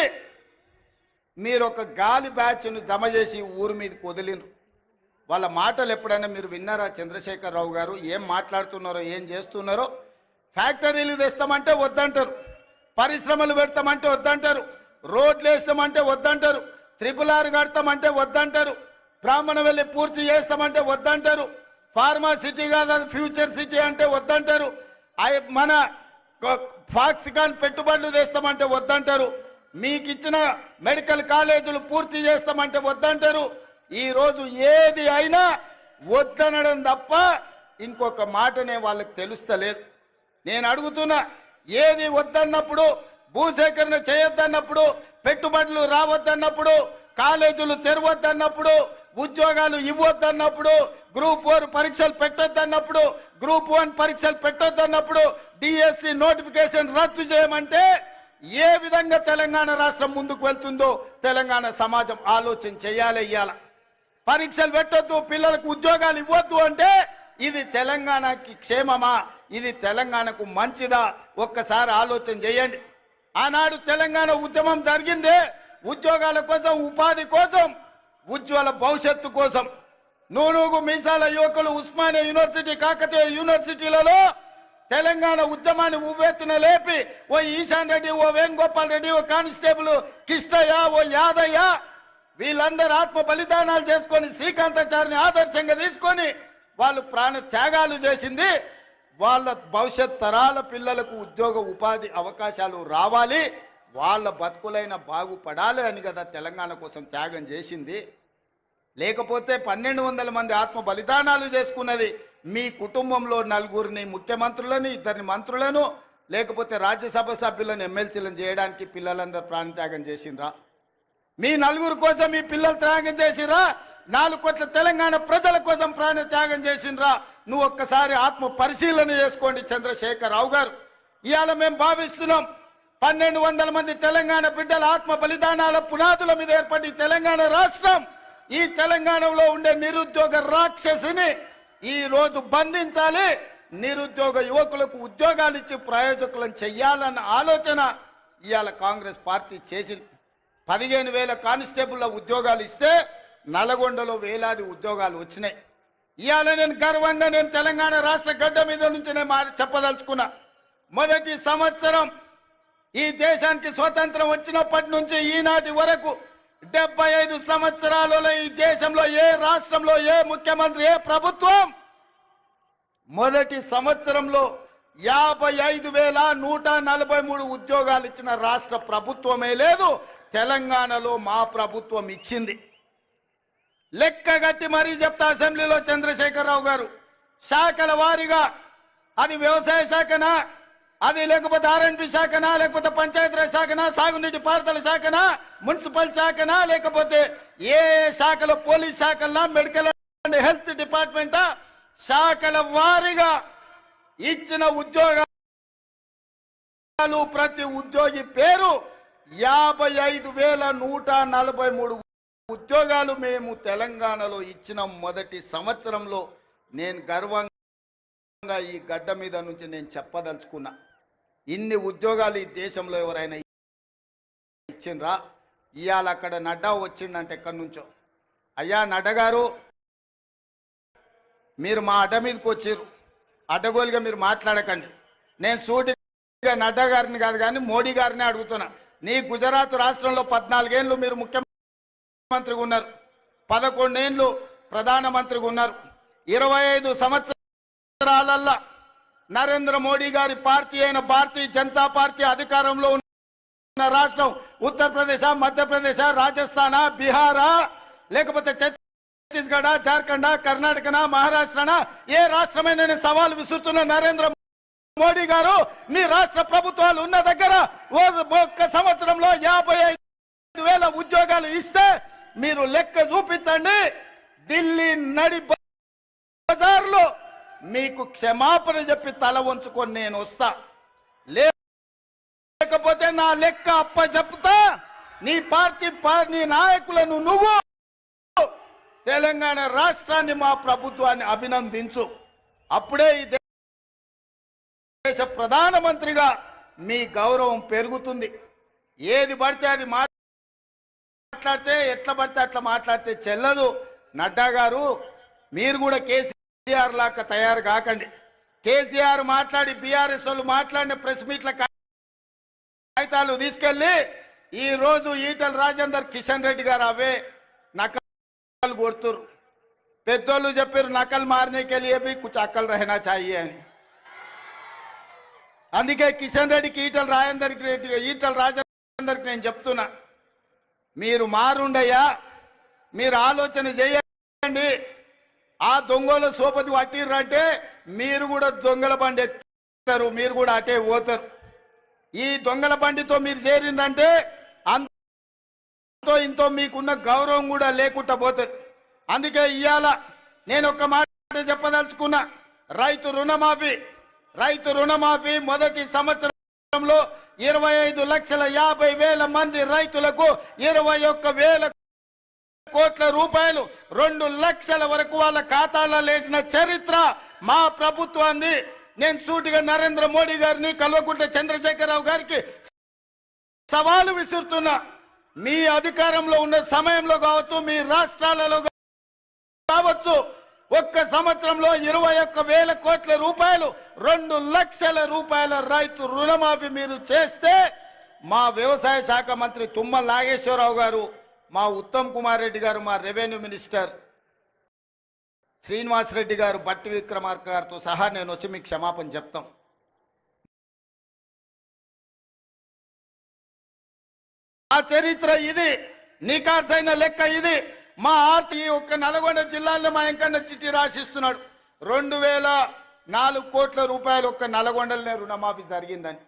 మీరు ఒక గాలి బ్యాచ్ను జమ చేసి ఊరి మీదకి వదిలినరు. వాళ్ళ మాటలు ఎప్పుడైనా మీరు విన్నారా? చంద్రశేఖరరావు గారు ఏం మాట్లాడుతున్నారో, ఏం చేస్తున్నారో? ఫ్యాక్టరీలు తెస్తామంటే వద్దంటారు, పరిశ్రమలు పెడతామంటే వద్దంటారు, రోడ్లు వేస్తామంటే వద్దంటారు, RRR కడతామంటే వద్దంటారు, బ్రాహ్మణ వెళ్ళి పూర్తి చేస్తామంటే వద్దంటారు, ఫార్మా సిటీ కాదు అది ఫ్యూచర్ సిటీ అంటే వద్దంటారు, మన ఫాక్సికాన్ పెట్టుబడులు తెస్తామంటే వద్దంటారు. మీకు ఇచ్చిన మెడికల్ కాలేజీలు పూర్తి చేస్తామంటే వద్దంటారు. ఈ రోజు ఏది అయినా వద్దనడం తప్ప ఇంకొక మాటనే వాళ్ళకి తెలుస్తలేదు. నేను అడుగుతున్నా, ఏది వద్దన్నప్పుడు, భూసేకరణ చేయొద్దన్నప్పుడు, పెట్టుబడులు రావద్దన్నప్పుడు, కాలేజీలు తెరవద్దన్నప్పుడు, ఉద్యోగాలు ఇవ్వద్దన్నప్పుడు, గ్రూప్ 4 పరీక్షలు పెట్టొద్దన్నప్పుడు, గ్రూప్ 1 పరీక్షలు పెట్టొద్దన్నప్పుడు, డిఎస్సి నోటిఫికేషన్ రద్దు చేయమంటే ఏ విధంగా తెలంగాణ రాష్ట్రం ముందుకు వెళ్తుందో తెలంగాణ సమాజం ఆలోచన చేయాలి. ఇయ్యాల పరీక్షలు పెట్టొద్దు, పిల్లలకు ఉద్యోగాలు ఇవ్వద్దు అంటే ఇది తెలంగాణకి క్షేమమా? ఇది తెలంగాణకు మంచిదా? ఒక్కసారి ఆలోచన చేయండి. ఆనాడు తెలంగాణ ఉద్యమం జరిగిందే ఉద్యోగాల కోసం, ఉపాధి కోసం, ఉజ్వల భవిష్యత్తు కోసం. నూనూగు మీసాల యువకులు ఉస్మానియా యూనివర్సిటీ, కాకతీయ యూనివర్సిటీలలో తెలంగాణ ఉద్యమాన్ని ఉవ్వెత్తున లేపి ఓ ఈశాన్ రెడ్డి, ఓ వేణుగోపాల్ రెడ్డి, ఓ కానిస్టేబుల్ కిష్టయ్య, ఓ యాదయ్య వీళ్ళందరూ ఆత్మ బలిదానాలు చేసుకొని శ్రీకాంతాచారిని ఆదర్శంగా తీసుకొని వాళ్ళు ప్రాణ త్యాగాలు చేసింది వాళ్ళ భవిష్యత్ తరాల పిల్లలకు ఉద్యోగ ఉపాధి అవకాశాలు రావాలి, వాళ్ళ బతుకులైన బాగుపడాలి అని కదా తెలంగాణ కోసం త్యాగం చేసింది. లేకపోతే 1200 మంది ఆత్మ బలిదానాలు చేసుకున్నది మీ కుటుంబంలో 4 ముఖ్యమంత్రులని, 2 మంత్రులను, లేకపోతే రాజ్యసభ సభ్యులను, ఎమ్మెల్సీలను చేయడానికి పిల్లలందరూ ప్రాణత్యాగం చేసిండ్రా? మీ 4 కోసం మీ పిల్లలు త్యాగం చేసిరా? 4 కోట్ల తెలంగాణ ప్రజల కోసం ప్రాణ త్యాగం చేసిండ్రా? నువ్వు ఒక్కసారి ఆత్మ పరిశీలన చేసుకోండి చంద్రశేఖరరావు గారు. ఇవాళ మేము భావిస్తున్నాం 1200 మంది తెలంగాణ బిడ్డల ఆత్మ బలిదానాల పునాదుల మీద ఏర్పడి తెలంగాణ రాష్ట్రం, ఈ తెలంగాణలో ఉండే నిరుద్యోగ రాక్షసిని ఈ రోజు బంధించాలి, నిరుద్యోగ యువకులకు ఉద్యోగాలు ఇచ్చి ప్రయోజకులను చెయ్యాలన్న ఆలోచన ఇవాళ కాంగ్రెస్ పార్టీ చేసింది. 15,000 కానిస్టేబుల్ల ఉద్యోగాలు ఇస్తే నల్గొండలో వేలాది ఉద్యోగాలు వచ్చినాయి. ఇవాళ నేను గర్వంగా తెలంగాణ రాష్ట్ర గడ్డ మీద నుంచి నేను చెప్పదలుచుకున్నా, మొదటి సంవత్సరం ఈ దేశానికి స్వతంత్రం వచ్చినప్పటి నుంచి ఈనాటి వరకు 75 సంవత్సరాలలో ఈ దేశంలో ఏ రాష్ట్రంలో ఏ ముఖ్యమంత్రి, ఏ ప్రభుత్వం మొదటి సంవత్సరంలో 55,143 ఉద్యోగాలు ఇచ్చిన రాష్ట్ర ప్రభుత్వమే లేదు. తెలంగాణలో మా ప్రభుత్వం ఇచ్చింది. లెక్క గట్టి మరీ చెప్తా అసెంబ్లీలో చంద్రశేఖరరావు గారు, శాఖల వారీగా అది వ్యవసాయ శాఖనా, అది లేకపోతే ఆర్ఎండ్బి శాఖనా, లేకపోతే పంచాయతీరాజ్ శాఖనా, సాగునీటి పారుదల శాఖనా, మున్సిపల్ శాఖనా, లేకపోతే ఏ శాఖలో పోలీస్ శాఖలనా, మెడికల్ అండ్ హెల్త్ డిపార్ట్మెంటా, శాఖల వారీగా ఇచ్చిన ఉద్యోగాలు ప్రతి ఉద్యోగి పేరు 55,143 ఉద్యోగాలు మేము తెలంగాణలో ఇచ్చిన మొదటి సంవత్సరంలో నేను గర్వంగా ఈ గడ్డ మీద నుంచి నేను చెప్పదలుచుకున్నా. ఇన్ని ఉద్యోగాలు ఈ దేశంలో ఎవరైనా ఇచ్చిండ్రా? ఇవాళ అక్కడ నడ్డా వచ్చిండంటే ఎక్కడి నుంచో, అయ్యా నడ్డా గారు మీరు మా అడ్డ మీదకి వచ్చారు, అడ్డగోలుగా మీరు మాట్లాడకండి. నేను సూటిగా నడ్డా గారిని కాదు కానీ మోడీ గారిని అడుగుతున్నా. నీ గుజరాత్ రాష్ట్రంలో 14 ఏళ్ళు మీరు ముఖ్యమంత్రిగా ఉన్నారు, 11 ఏళ్ళు ప్రధానమంత్రిగా ఉన్నారు. 25 సంవత్సరాలల్లా నరేంద్ర మోడీ గారి పార్టీ అయిన భారతీయ జనతా పార్టీ అధికారంలో ఉన్న రాష్ట్రం ఉత్తరప్రదేశ్, మధ్యప్రదేశ్, రాజస్థాన్, బీహారా, లేకపోతే ఛత్తీస్గఢ, జార్ఖండ్, కర్ణాటక, మహారాష్ట్రనా, ఏ రాష్ట్రమైనా నేను సవాల్ విసురుతున్న నరేంద్ర మోడీ గారు, మీ రాష్ట్ర ప్రభుత్వాలు ఉన్న దగ్గర ఒక్క సంవత్సరంలో 55,000 ఉద్యోగాలు ఇస్తే మీరు లెక్క చూపించండి. ఢిల్లీ నడి బజార్లో మీకు క్షమాపణ చెప్పి తల వంచుకొని నేను వస్తా, లేకపోతే నా లెక్క అప్ప చెప్తా. నీ పార్టీ నీ నాయకులను నువ్వు తెలంగాణ రాష్ట్రాన్ని, మా ప్రభుత్వాన్ని అభినందించు. అప్పుడే ఈ దేశ ప్రధానమంత్రిగా మీ గౌరవం పెరుగుతుంది. ఏది పడితే అది మాట్లాడితే, ఎట్లా పడితే అట్లా మాట్లాడితే చెల్లదు. నడ్డా గారు మీరు కూడా కేసీఆర్ లాగా తయారు కాకండి. కేసీఆర్ మాట్లాడి, బీఆర్ఎస్ వాళ్ళు మాట్లాడిన ప్రెస్ మీట్ల కాగితాలు తీసుకెళ్లి ఈ రోజు ఈటల రాజేందర్, కిషన్ రెడ్డి గారు అవే నకలు కొడుతురు. పెద్దోళ్ళు చెప్పారు నకల్ మారనేకే లియే భీ కుచ్ అక్కల్ రహనా చాహియే అని. అందుకే కిషన్ రెడ్డికి ఈటల రాజేందర్ రైతులందరికీ నేను చెప్తున్నా, మీరు మారుండయ్యా, మీరు ఆలోచన చేయండి. ఆ దొంగల సోపతి పట్టిర్రంటే మీరు కూడా దొంగల బండి ఎక్కుతారు, మీరు కూడా అటే పోతారు. ఈ దొంగల బండితో మీరు చేరిందంటే అంతో ఇంతో మీకున్న గౌరవం కూడా లేకుండా పోతుంది. అందుకే ఇవాళ నేను ఒక మాట చెప్పదలుచుకున్నా. రైతు రుణమాఫీ మొదటి సంవత్సరంలో 25,50,000 మంది రైతులకు 21,000 కోట్ల రూపాయలు 2 లక్షల వరకు వాళ్ళ ఖాతాలో వేసిన చరిత్ర మా ప్రభుత్వాన్ని. నేను సూటిగా నరేంద్ర మోడీ గారిని, కల్వకుంట్ల చంద్రశేఖరరావు గారికి సవాలు విసురుతున్నా. మీ అధికారంలో ఉన్న సమయంలో కావచ్చు, మీ రాష్ట్రాలలో కావచ్చు, ఒక్క సంవత్సరంలో 21,000 కోట్ల రూపాయలు 2 లక్షల రూపాయల రైతు రుణమాఫీ మీరు చేస్తే మా వ్యవసాయ శాఖ మంత్రి తుమ్మల నాగేశ్వరరావు గారు, మా ఉత్తమ్ కుమార్ రెడ్డి గారు, మా రెవెన్యూ మినిస్టర్ శ్రీనివాస్ రెడ్డి గారు, బట్టి విక్రమార్క గారితో సహా నేను వచ్చి మీకు క్షమాపణ చెప్తాం. ఆ చరిత్ర ఇది, నికార్సైన లెక్క ఇది. మా ఆర్తి ఒక్క నల్గొండ జిల్లాలో మా ఎంకన్న చిట్టి రాసిస్తున్నాడు. 2,004 కోట్ల రూపాయలు ఒక్క నల్గొండలనే రుణమాఫీ జరిగిందని.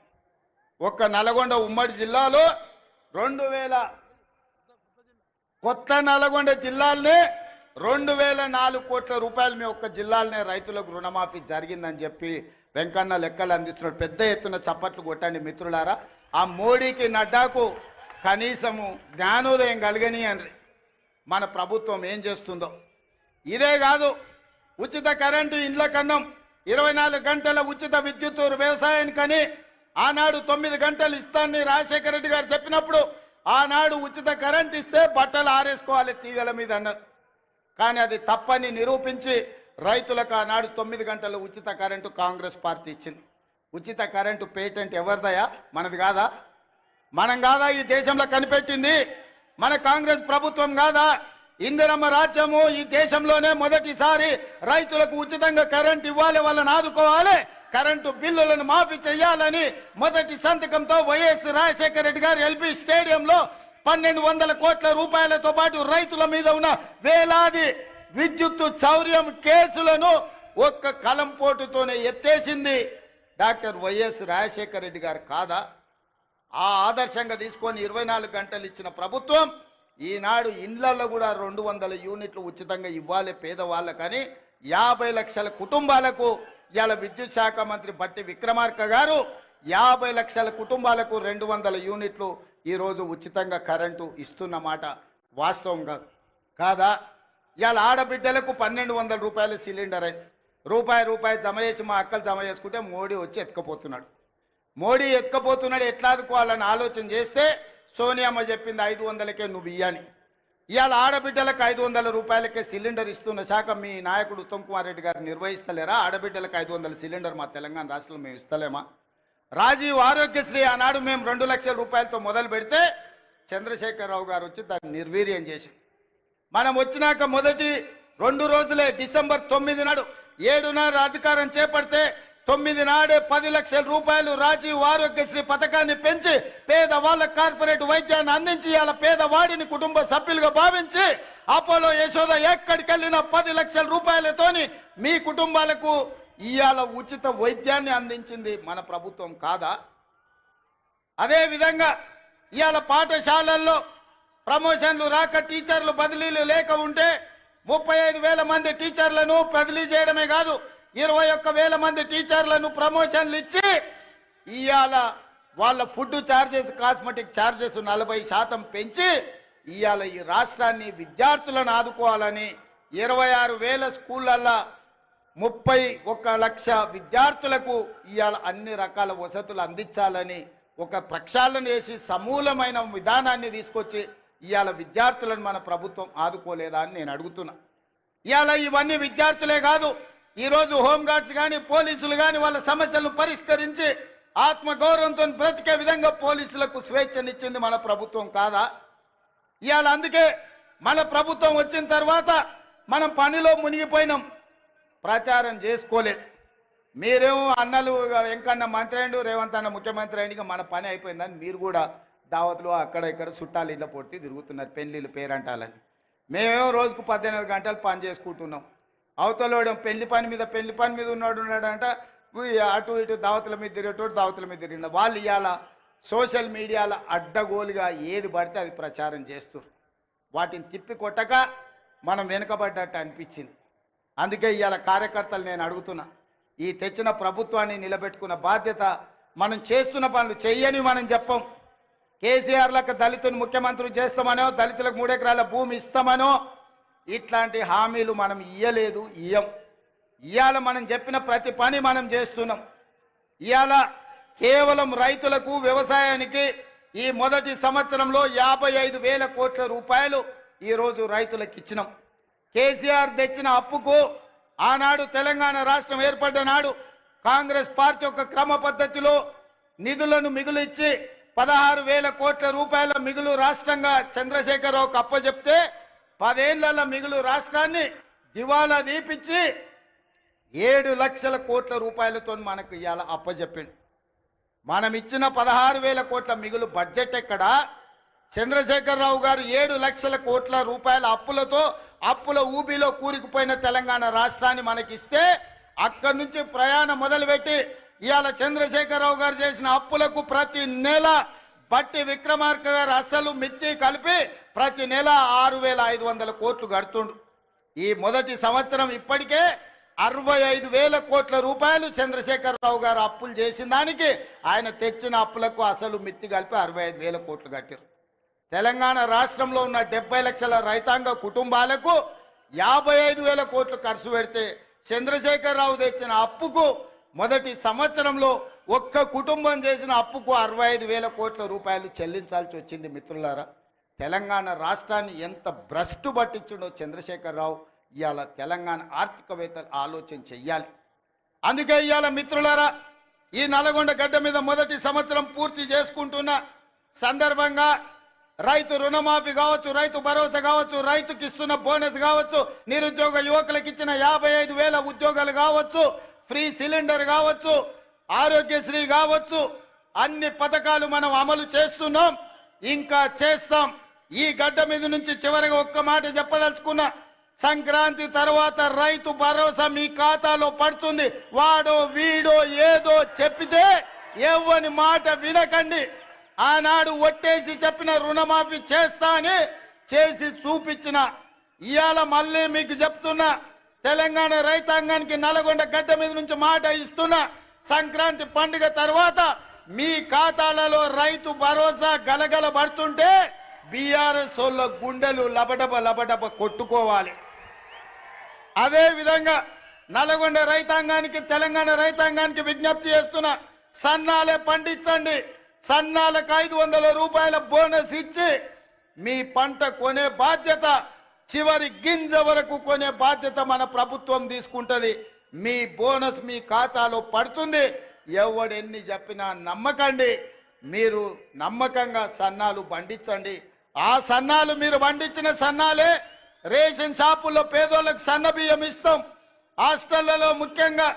ఒక్క నల్గొండ ఉమ్మడి జిల్లాలో 2,000, కొత్త నల్గొండ జిల్లాలనే 2,004 కోట్ల రూపాయలు మీ ఒక్క జిల్లాలనే రైతులకు రుణమాఫీ జరిగిందని చెప్పి వెంకన్న లెక్కలు అందిస్తున్నాడు. పెద్ద ఎత్తున చప్పట్లు కొట్టండి మిత్రులారా. ఆ మోడీకి, నడ్డాకు కనీసము జ్ఞానోదయం కలిగని అని మన ప్రభుత్వం ఏం చేస్తుందో. ఇదే కాదు, ఉచిత కరెంటు ఇండ్ల కన్నం, 24 గంటల ఉచిత విద్యుత్ వ్యవసాయానికని ఆనాడు 9 గంటలు ఇస్తానని రాజశేఖర రెడ్డి గారు చెప్పినప్పుడు ఆనాడు ఉచిత కరెంట్ ఇస్తే బట్టలు ఆరేసుకోవాలి తీగల మీద అన్నారు. కానీ అది తప్పని నిరూపించి రైతులకు ఆనాడు 9 గంటల ఉచిత కరెంటు కాంగ్రెస్ పార్టీ ఇచ్చింది. ఉచిత కరెంటు పేటెంట్ ఎవరిదయా? మనది కాదా? మనం కాదా ఈ దేశంలో కనిపెట్టింది? మన కాంగ్రెస్ ప్రభుత్వం కాదా? ఇందిరమ్మ రాజ్యము ఈ దేశంలోనే మొదటిసారి రైతులకు ఉచితంగా కరెంట్ ఇవ్వాలి, వాళ్ళని ఆదుకోవాలి, కరెంటు బిల్లులను మాఫీ చేయాలని మొదటి సంతకంతో వైఎస్ రాజశేఖర రెడ్డి గారు ఎల్బీ స్టేడియంలో 1,200 కోట్ల రూపాయలతో పాటు రైతుల మీద ఉన్న వేలాది విద్యుత్ చౌర్యం కేసులను ఒక్క కలంపోటుతోనే ఎత్తేసింది డాక్టర్ వైఎస్ రాజశేఖర రెడ్డి గారు కాదా? ఆ ఆదర్శంగా తీసుకొని 24 గంటలు ఇచ్చిన ప్రభుత్వం ఈనాడు ఇండ్లలో కూడా 200 యూనిట్లు ఉచితంగా ఇవ్వాలి పేదవాళ్ళకని 50 లక్షల కుటుంబాలకు ఇవాళ విద్యుత్ శాఖ మంత్రి బట్టి విక్రమార్క గారు 50 లక్షల కుటుంబాలకు 200 యూనిట్లు ఈరోజు ఉచితంగా కరెంటు ఇస్తున్న మాట వాస్తవం కాదా? ఇవాళ ఆడబిడ్డలకు 1,200 రూపాయల సిలిండర్ అయింది. రూపాయి జమ చేసి మా అక్కలు జమ చేసుకుంటే మోడీ వచ్చి ఎత్తుకపోతున్నాడు. ఎట్లా ఆదుకోవాలని ఆలోచన చేస్తే సోనియమ్మ చెప్పింది 500కే నువ్వు ఇయ్యని. ఇవాళ ఆడబిడ్డలకు 500 రూపాయలకే సిలిండర్ ఇస్తున్న శాఖ మీ నాయకుడు ఉత్తమ్ కుమార్ రెడ్డి గారు నిర్వహిస్తలేరా? ఆడబిడ్డలకు 500 సిలిండర్ మా తెలంగాణ రాష్ట్రంలో మేము ఇస్తలేమా? రాజీవ్ ఆరోగ్యశ్రీ ఆనాడు మేము 2 లక్షల రూపాయలతో మొదలు పెడితే చంద్రశేఖరరావు గారు వచ్చి దాన్ని నిర్వీర్యం చేసి మనం వచ్చినాక మొదటి 2 రోజులే డిసెంబర్ 9 నాడు 7:30 అధికారం చేపడితే 9 నాడే 10 లక్షల రూపాయలు రాజీవ్ ఆరోగ్యశ్రీ పథకాన్ని పెంచి పేదవాళ్ళ కార్పొరేట్ వైద్యాన్ని అందించి ఇవాళ పేదవాడిని కుటుంబ సభ్యులుగా భావించి అపోలో యశోద ఎక్కడికెళ్ళిన 10 లక్షల రూపాయలతోని మీ కుటుంబాలకు ఇవాళ ఉచిత వైద్యాన్ని అందించింది మన ప్రభుత్వం కాదా? అదే విధంగా ఇవాళ పాఠశాలల్లో ప్రమోషన్లు రాక టీచర్లు బదిలీలు లేక ఉంటే 35,000 మంది టీచర్లను బదిలీ చేయడమే కాదు 21,000 మంది టీచర్లను ప్రమోషన్లు ఇచ్చి ఇవాళ వాళ్ళ ఫుడ్ ఛార్జెస్, కాస్మెటిక్ ఛార్జెస్ 40% పెంచి ఇవాళ ఈ రాష్ట్రాన్ని విద్యార్థులను ఆదుకోవాలని 26,000 స్కూళ్ళల్లో 31 లక్ష విద్యార్థులకు ఇవాళ అన్ని రకాల వసతులు అందించాలని ఒక ప్రక్షాళన చేసి సమూలమైన విధానాన్ని తీసుకొచ్చి ఇవాళ విద్యార్థులను మన ప్రభుత్వం ఆదుకోలేదా అని నేను అడుగుతున్నా. ఇవాళ ఇవన్నీ విద్యార్థులే కాదు, ఈరోజు హోంగార్డ్స్ కానీ పోలీసులు కానీ వాళ్ళ సమస్యలను పరిష్కరించి ఆత్మగౌరవంతో బ్రతికే విధంగా పోలీసులకు స్వేచ్ఛనిచ్చింది మన ప్రభుత్వం కాదా? ఇవాళ అందుకే మన ప్రభుత్వం వచ్చిన తర్వాత మనం పనిలో మునిగిపోయినాం, ప్రచారం చేసుకోలేదు. మీరేమో అన్నలు వెంకన్న మంత్రి అయ్యిండు, రేవంత్ అన్న ముఖ్యమంత్రి అయ్యింది, మన పని అయిపోయిందని మీరు కూడా దావత్లు అక్కడ ఇక్కడ చుట్టాలు ఇళ్ళ పొట్టి తిరుగుతున్నారు పెళ్ళిళ్ళు పేరంటాలని. మేమేమో రోజుకు 18 గంటలు పని చేసుకుంటున్నాం. అవతలోడం పెళ్లి పని మీద ఉన్నాడంట, అటు ఇటు దావతుల మీద తిరిగేటోడు దావతుల మీద తిరిగిన వాళ్ళు ఇవాళ సోషల్ మీడియాలో అడ్డగోలుగా ఏది పడితే అది ప్రచారం చేస్తారు. వాటిని తిప్పి కొట్టక మనం వెనుకబడ్డట్టు అనిపించింది. అందుకే ఇవాళ కార్యకర్తలు నేను అడుగుతున్నా, ఈ తెచ్చిన ప్రభుత్వాన్ని నిలబెట్టుకున్న బాధ్యత మనం చేస్తున్న పనులు చెయ్యని మనం చెప్పం. కేసీఆర్లకు దళితుని ముఖ్యమంత్రి చేస్తామనో, దళితులకు 3 ఎకరాల భూమి ఇస్తామనో ఇట్లాంటి హామీలు మనం ఇయ్యలేదు, ఇవాళ మనం చెప్పిన ప్రతి పని మనం చేస్తున్నాం. ఇవాళ కేవలం రైతులకు వ్యవసాయానికి ఈ మొదటి సంవత్సరంలో 55,000 కోట్ల రూపాయలు ఈరోజు రైతులకు ఇచ్చినాం. కేసీఆర్ తెచ్చిన అప్పుకు ఆనాడు తెలంగాణ రాష్ట్రం ఏర్పడ్డ నాడు కాంగ్రెస్ పార్టీ యొక్క క్రమ పద్ధతిలో నిధులను మిగులిచ్చి 16,000 కోట్ల రూపాయల మిగులు రాష్ట్రంగా చంద్రశేఖరరావుకు అప్పచెప్తే 10 ఏళ్ల మిగులు రాష్ట్రాన్ని దివాలా దీపించి 7 లక్షల కోట్ల రూపాయలతో మనకు ఇవాళ అప్పచెప్పిండు. మనం ఇచ్చిన 16,000 కోట్ల మిగులు బడ్జెట్ ఎక్కడ? చంద్రశేఖరరావు గారు 7 లక్షల కోట్ల రూపాయల అప్పులతో అప్పుల ఊబిలో కూరుకుపోయిన తెలంగాణ రాష్ట్రాన్ని మనకిస్తే అక్కడి నుంచి ప్రయాణం మొదలుపెట్టి ఇవాళ చంద్రశేఖరరావు గారు చేసిన అప్పులకు ప్రతి నెల బట్టి విక్రమార్క గారు అసలు మిత్తి కలిపి ప్రతి నెల 6,500 కోట్లు కడుతుండు. ఈ మొదటి సంవత్సరం ఇప్పటికే 65,000 కోట్ల రూపాయలు చంద్రశేఖరరావు గారు అప్పులు చేసిన దానికి ఆయన తెచ్చిన అప్పులకు అసలు మిత్తి కలిపి 65,000 కోట్లు కట్టారు. తెలంగాణ రాష్ట్రంలో ఉన్న 70 లక్షల రైతాంగ కుటుంబాలకు 55,000 కోట్లు ఖర్చు పెడితే చంద్రశేఖరరావు తెచ్చిన అప్పుకు మొదటి సంవత్సరంలో ఒక్క కుటుంబం చేసిన అప్పుకు 65,000 కోట్ల రూపాయలు చెల్లించాల్సి వచ్చింది. మిత్రులారా, తెలంగాణ రాష్ట్రాన్ని ఎంత భ్రష్టు పట్టించిండో చంద్రశేఖరరావు. ఇవాళ తెలంగాణ ఆర్థికవేత్తలు ఆలోచన చెయ్యాలి. అందుకే ఇవాళ మిత్రులారా, ఈ నల్గొండ గడ్డ మీద మొదటి సంవత్సరం పూర్తి చేసుకుంటున్న సందర్భంగా రైతు రుణమాఫీ కావచ్చు, రైతు భరోసా కావచ్చు, రైతుకి ఇస్తున్న బోనస్ కావచ్చు, నిరుద్యోగ యువకులకు ఇచ్చిన 55,000 ఉద్యోగాలు కావచ్చు, ఫ్రీ సిలిండర్ కావచ్చు, ఆరోగ్యశ్రీ కావచ్చు, అన్ని పథకాలు మనం అమలు చేస్తున్నాం, ఇంకా చేస్తాం. ఈ గడ్డ మీద నుంచి చివరిగా ఒక్క మాట చెప్పదలుచుకున్నా, సంక్రాంతి తర్వాత రైతు భరోసా మీ ఖాతాలో పడుతుంది. వాడో వీడో ఏదో చెప్పితే ఎవ్వని మాట వినకండి. ఆనాడు ఒట్టేసి చెప్పిన రుణమాఫీ చేస్తా అని చేసి చూపించిన ఇవాళ మళ్ళీ మీకు చెప్తున్నా, తెలంగాణ రైతాంగానికి నల్గొండ గడ్డ మీద నుంచి మాట ఇస్తున్నా, సంక్రాంతి పండుగ తర్వాత మీ ఖాతాలలో రైతు భరోసా గలగల పడుతుంటే బీఆర్ఎస్ వాళ్ళ గుండెలు లబడబ కొట్టుకోవాలి. అదే విధంగా నల్గొండ రైతాంగానికి, తెలంగాణ రైతాంగానికి విజ్ఞప్తి చేస్తున్నా, సన్నాలే పండించండి. సన్నాలకు 500 రూపాయల బోనస్ ఇచ్చి మీ పంట కొనే బాధ్యత, చివరి గింజ వరకు కొనే బాధ్యత మన ప్రభుత్వం తీసుకుంటుంది. మీ బోనస్ మీ ఖాతాలో పడుతుంది. ఎవడెన్ని చెప్పినా నమ్మకండి. మీరు నమ్మకంగా సన్నాలు పండించండి. ఆ సన్నాలు మీరు పండించిన సన్నాలే రేషన్ షాపుల్లో పేదోళ్ళకు సన్న బియ్యం ఇస్తాం. హాస్టళ్లలో ముఖ్యంగా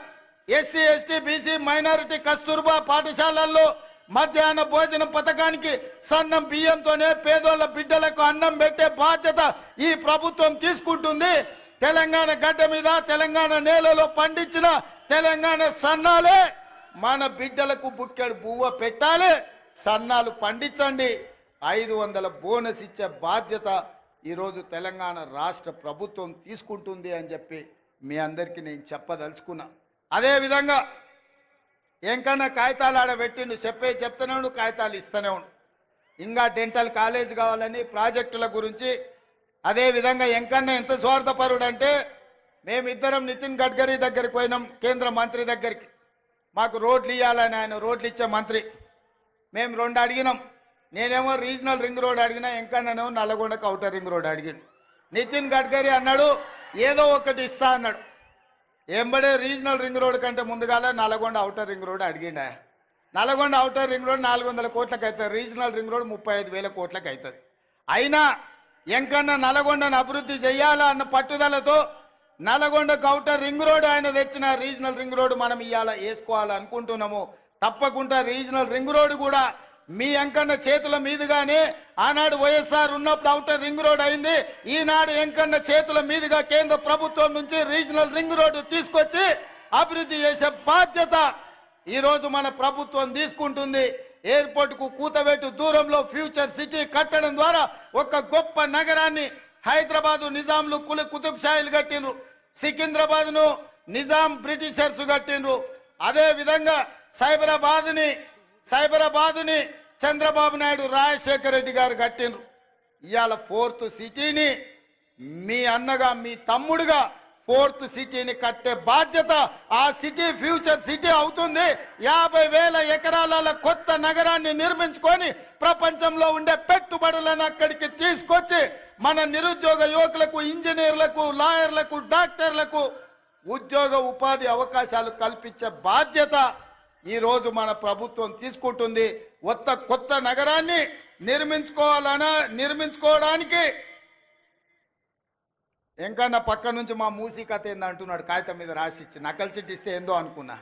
SC ST BC minority Kasturba పాఠశాలల్లో మధ్యాహ్న భోజన పథకానికి సన్నం బియ్యంతోనే పేదోళ్ళ బిడ్డలకు అన్నం పెట్టే బాధ్యత ఈ ప్రభుత్వం తీసుకుంటుంది. తెలంగాణ గడ్డ మీద, తెలంగాణ నేలలో పండించిన తెలంగాణ సన్నాలే మన బిడ్డలకు బుక్కెడు బువ్వ పెట్టాలి. సన్నాలు పండించండి. 500 బోనస్ ఇచ్చే బాధ్యత ఈరోజు తెలంగాణ రాష్ట్ర ప్రభుత్వం తీసుకుంటుంది అని చెప్పి మీ అందరికీ నేను చెప్పదలుచుకున్నా. అదేవిధంగా ఎంకన్నా కాగితాలు ఆడబెట్టిండు, చెప్తూనే ఉండు, కాగితాలు ఇస్తూనే ఉండు. ఇంకా డెంటల్ కాలేజ్ కావాలని ప్రాజెక్టుల గురించి. అదేవిధంగా ఎంకన్నా ఎంత స్వార్థపరుడు అంటే, మేమిద్దరం నితిన్ గడ్కరీ దగ్గరికి పోయినాం, కేంద్ర మంత్రి దగ్గరికి. మాకు రోడ్లు ఇవ్వాలని, ఆయన రోడ్లు ఇచ్చే మంత్రి. మేము 2 అడిగినాం. నేనేమో రీజనల్ రింగ్ రోడ్ అడిగినా, ఎంకన్నానేమో నల్గొండకు అవుటర్ రింగ్ రోడ్ అడిగాను. నితిన్ గడ్కరీ అన్నాడు ఏదో ఒకటి ఇస్తా అన్నాడు. ఎంబడే రీజనల్ రింగ్ రోడ్ కంటే ముందుగాల నల్గొండ అవుటర్ రింగ్ రోడ్ అడిగిండ. నల్గొండ అవుటర్ రింగ్ రోడ్ 400 కోట్లకు అవుతుంది, రీజనల్ రింగ్ రోడ్ 35,000 కోట్లకు అవుతుంది. అయినా ఎంకన్నా నల్గొండను అభివృద్ధి చేయాలా అన్న పట్టుదలతో నల్గొండకు అవుటర్ రింగ్ రోడ్ ఆయన తెచ్చిన రీజనల్ రింగ్ రోడ్ మనం ఇవాళ వేసుకోవాలనుకుంటున్నాము. తప్పకుండా రీజనల్ రింగ్ రోడ్ కూడా మీ ఎంకన్న చేతుల మీదుగానే ఆనాడు వైఎస్ఆర్ ఉన్నప్పుడు ఔటర్ రింగ్ రోడ్ అయింది. ఈనాడు ఎంకన్న చేతుల మీదుగా కేంద్ర ప్రభుత్వం నుంచి రీజనల్ రింగ్ రోడ్డు తీసుకొచ్చి అభివృద్ధి చేసే బాధ్యత ఈరోజు మన ప్రభుత్వం తీసుకుంటుంది. ఎయిర్పోర్ట్ కు కూతవేటు దూరంలో ఫ్యూచర్ సిటీ కట్టడం ద్వారా ఒక గొప్ప నగరాన్ని హైదరాబాదు నిజాంలు కుతుబ్ షాయిలు కట్టిండ్రు, సికింద్రాబాద్ ను నిజాం బ్రిటిషర్స్ కట్టిండ్రు. అదే విధంగా సైబరాబాదుని చంద్రబాబు నాయుడు రాజశేఖర రెడ్డి గారు కట్టిండ్రు. ఇవాళ 4th సిటీని మీ అన్నగా మీ తమ్ముడుగా 4th సిటీని కట్టే బాధ్యత ఆ సిటీ ఫ్యూచర్ సిటీ అవుతుంది. 50,000 ఎకరాల కొత్త నగరాన్ని నిర్మించుకొని ప్రపంచంలో ఉండే పెట్టుబడులను అక్కడికి తీసుకొచ్చి మన నిరుద్యోగ యువకులకు, ఇంజనీర్లకు, లాయర్లకు, డాక్టర్లకు ఉద్యోగ ఉపాధి అవకాశాలు కల్పించే బాధ్యత ఈరోజు మన ప్రభుత్వం తీసుకుంటుంది. కొత్త నగరాన్ని నిర్మించుకోవడానికి ఎంకన్నా పక్క నుంచి మా మూసీ కథ ఏందో అంటున్నాడు, కాగితం మీద రాసిచ్చి నకలు చిట్టిస్తే ఏందో అనుకున్నా.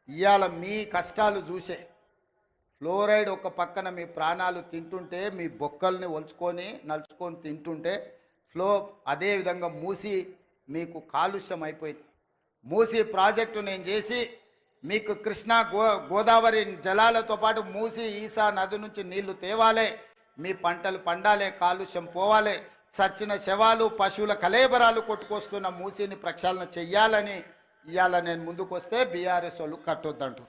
ఇవాళ మీ కష్టాలు చూసే ఫ్లోరైడ్ ఒక పక్కన మీ ప్రాణాలు తింటుంటే, మీ బొక్కల్ని నలుచుకొని తింటుంటే అదేవిధంగా మూసీ మీకు కాలుష్యం అయిపోయింది. మూసీ ప్రాజెక్టు నేను చేసి మీకు కృష్ణా గోదావరి జలాలతో పాటు మూసీ ఈసా నది నుంచి నీళ్లు తేవాలే, మీ పంటలు పండాలే, కాలుష్యం పోవాలే, చచ్చిన శవాలు పశువుల కలేబరాలు కొట్టుకొస్తున్న మూసీని ప్రక్షాళన చెయ్యాలని ఇవాళ నేను ముందుకు వస్తే బీఆర్ఎస్ వాళ్ళు కట్టొద్దంటారు.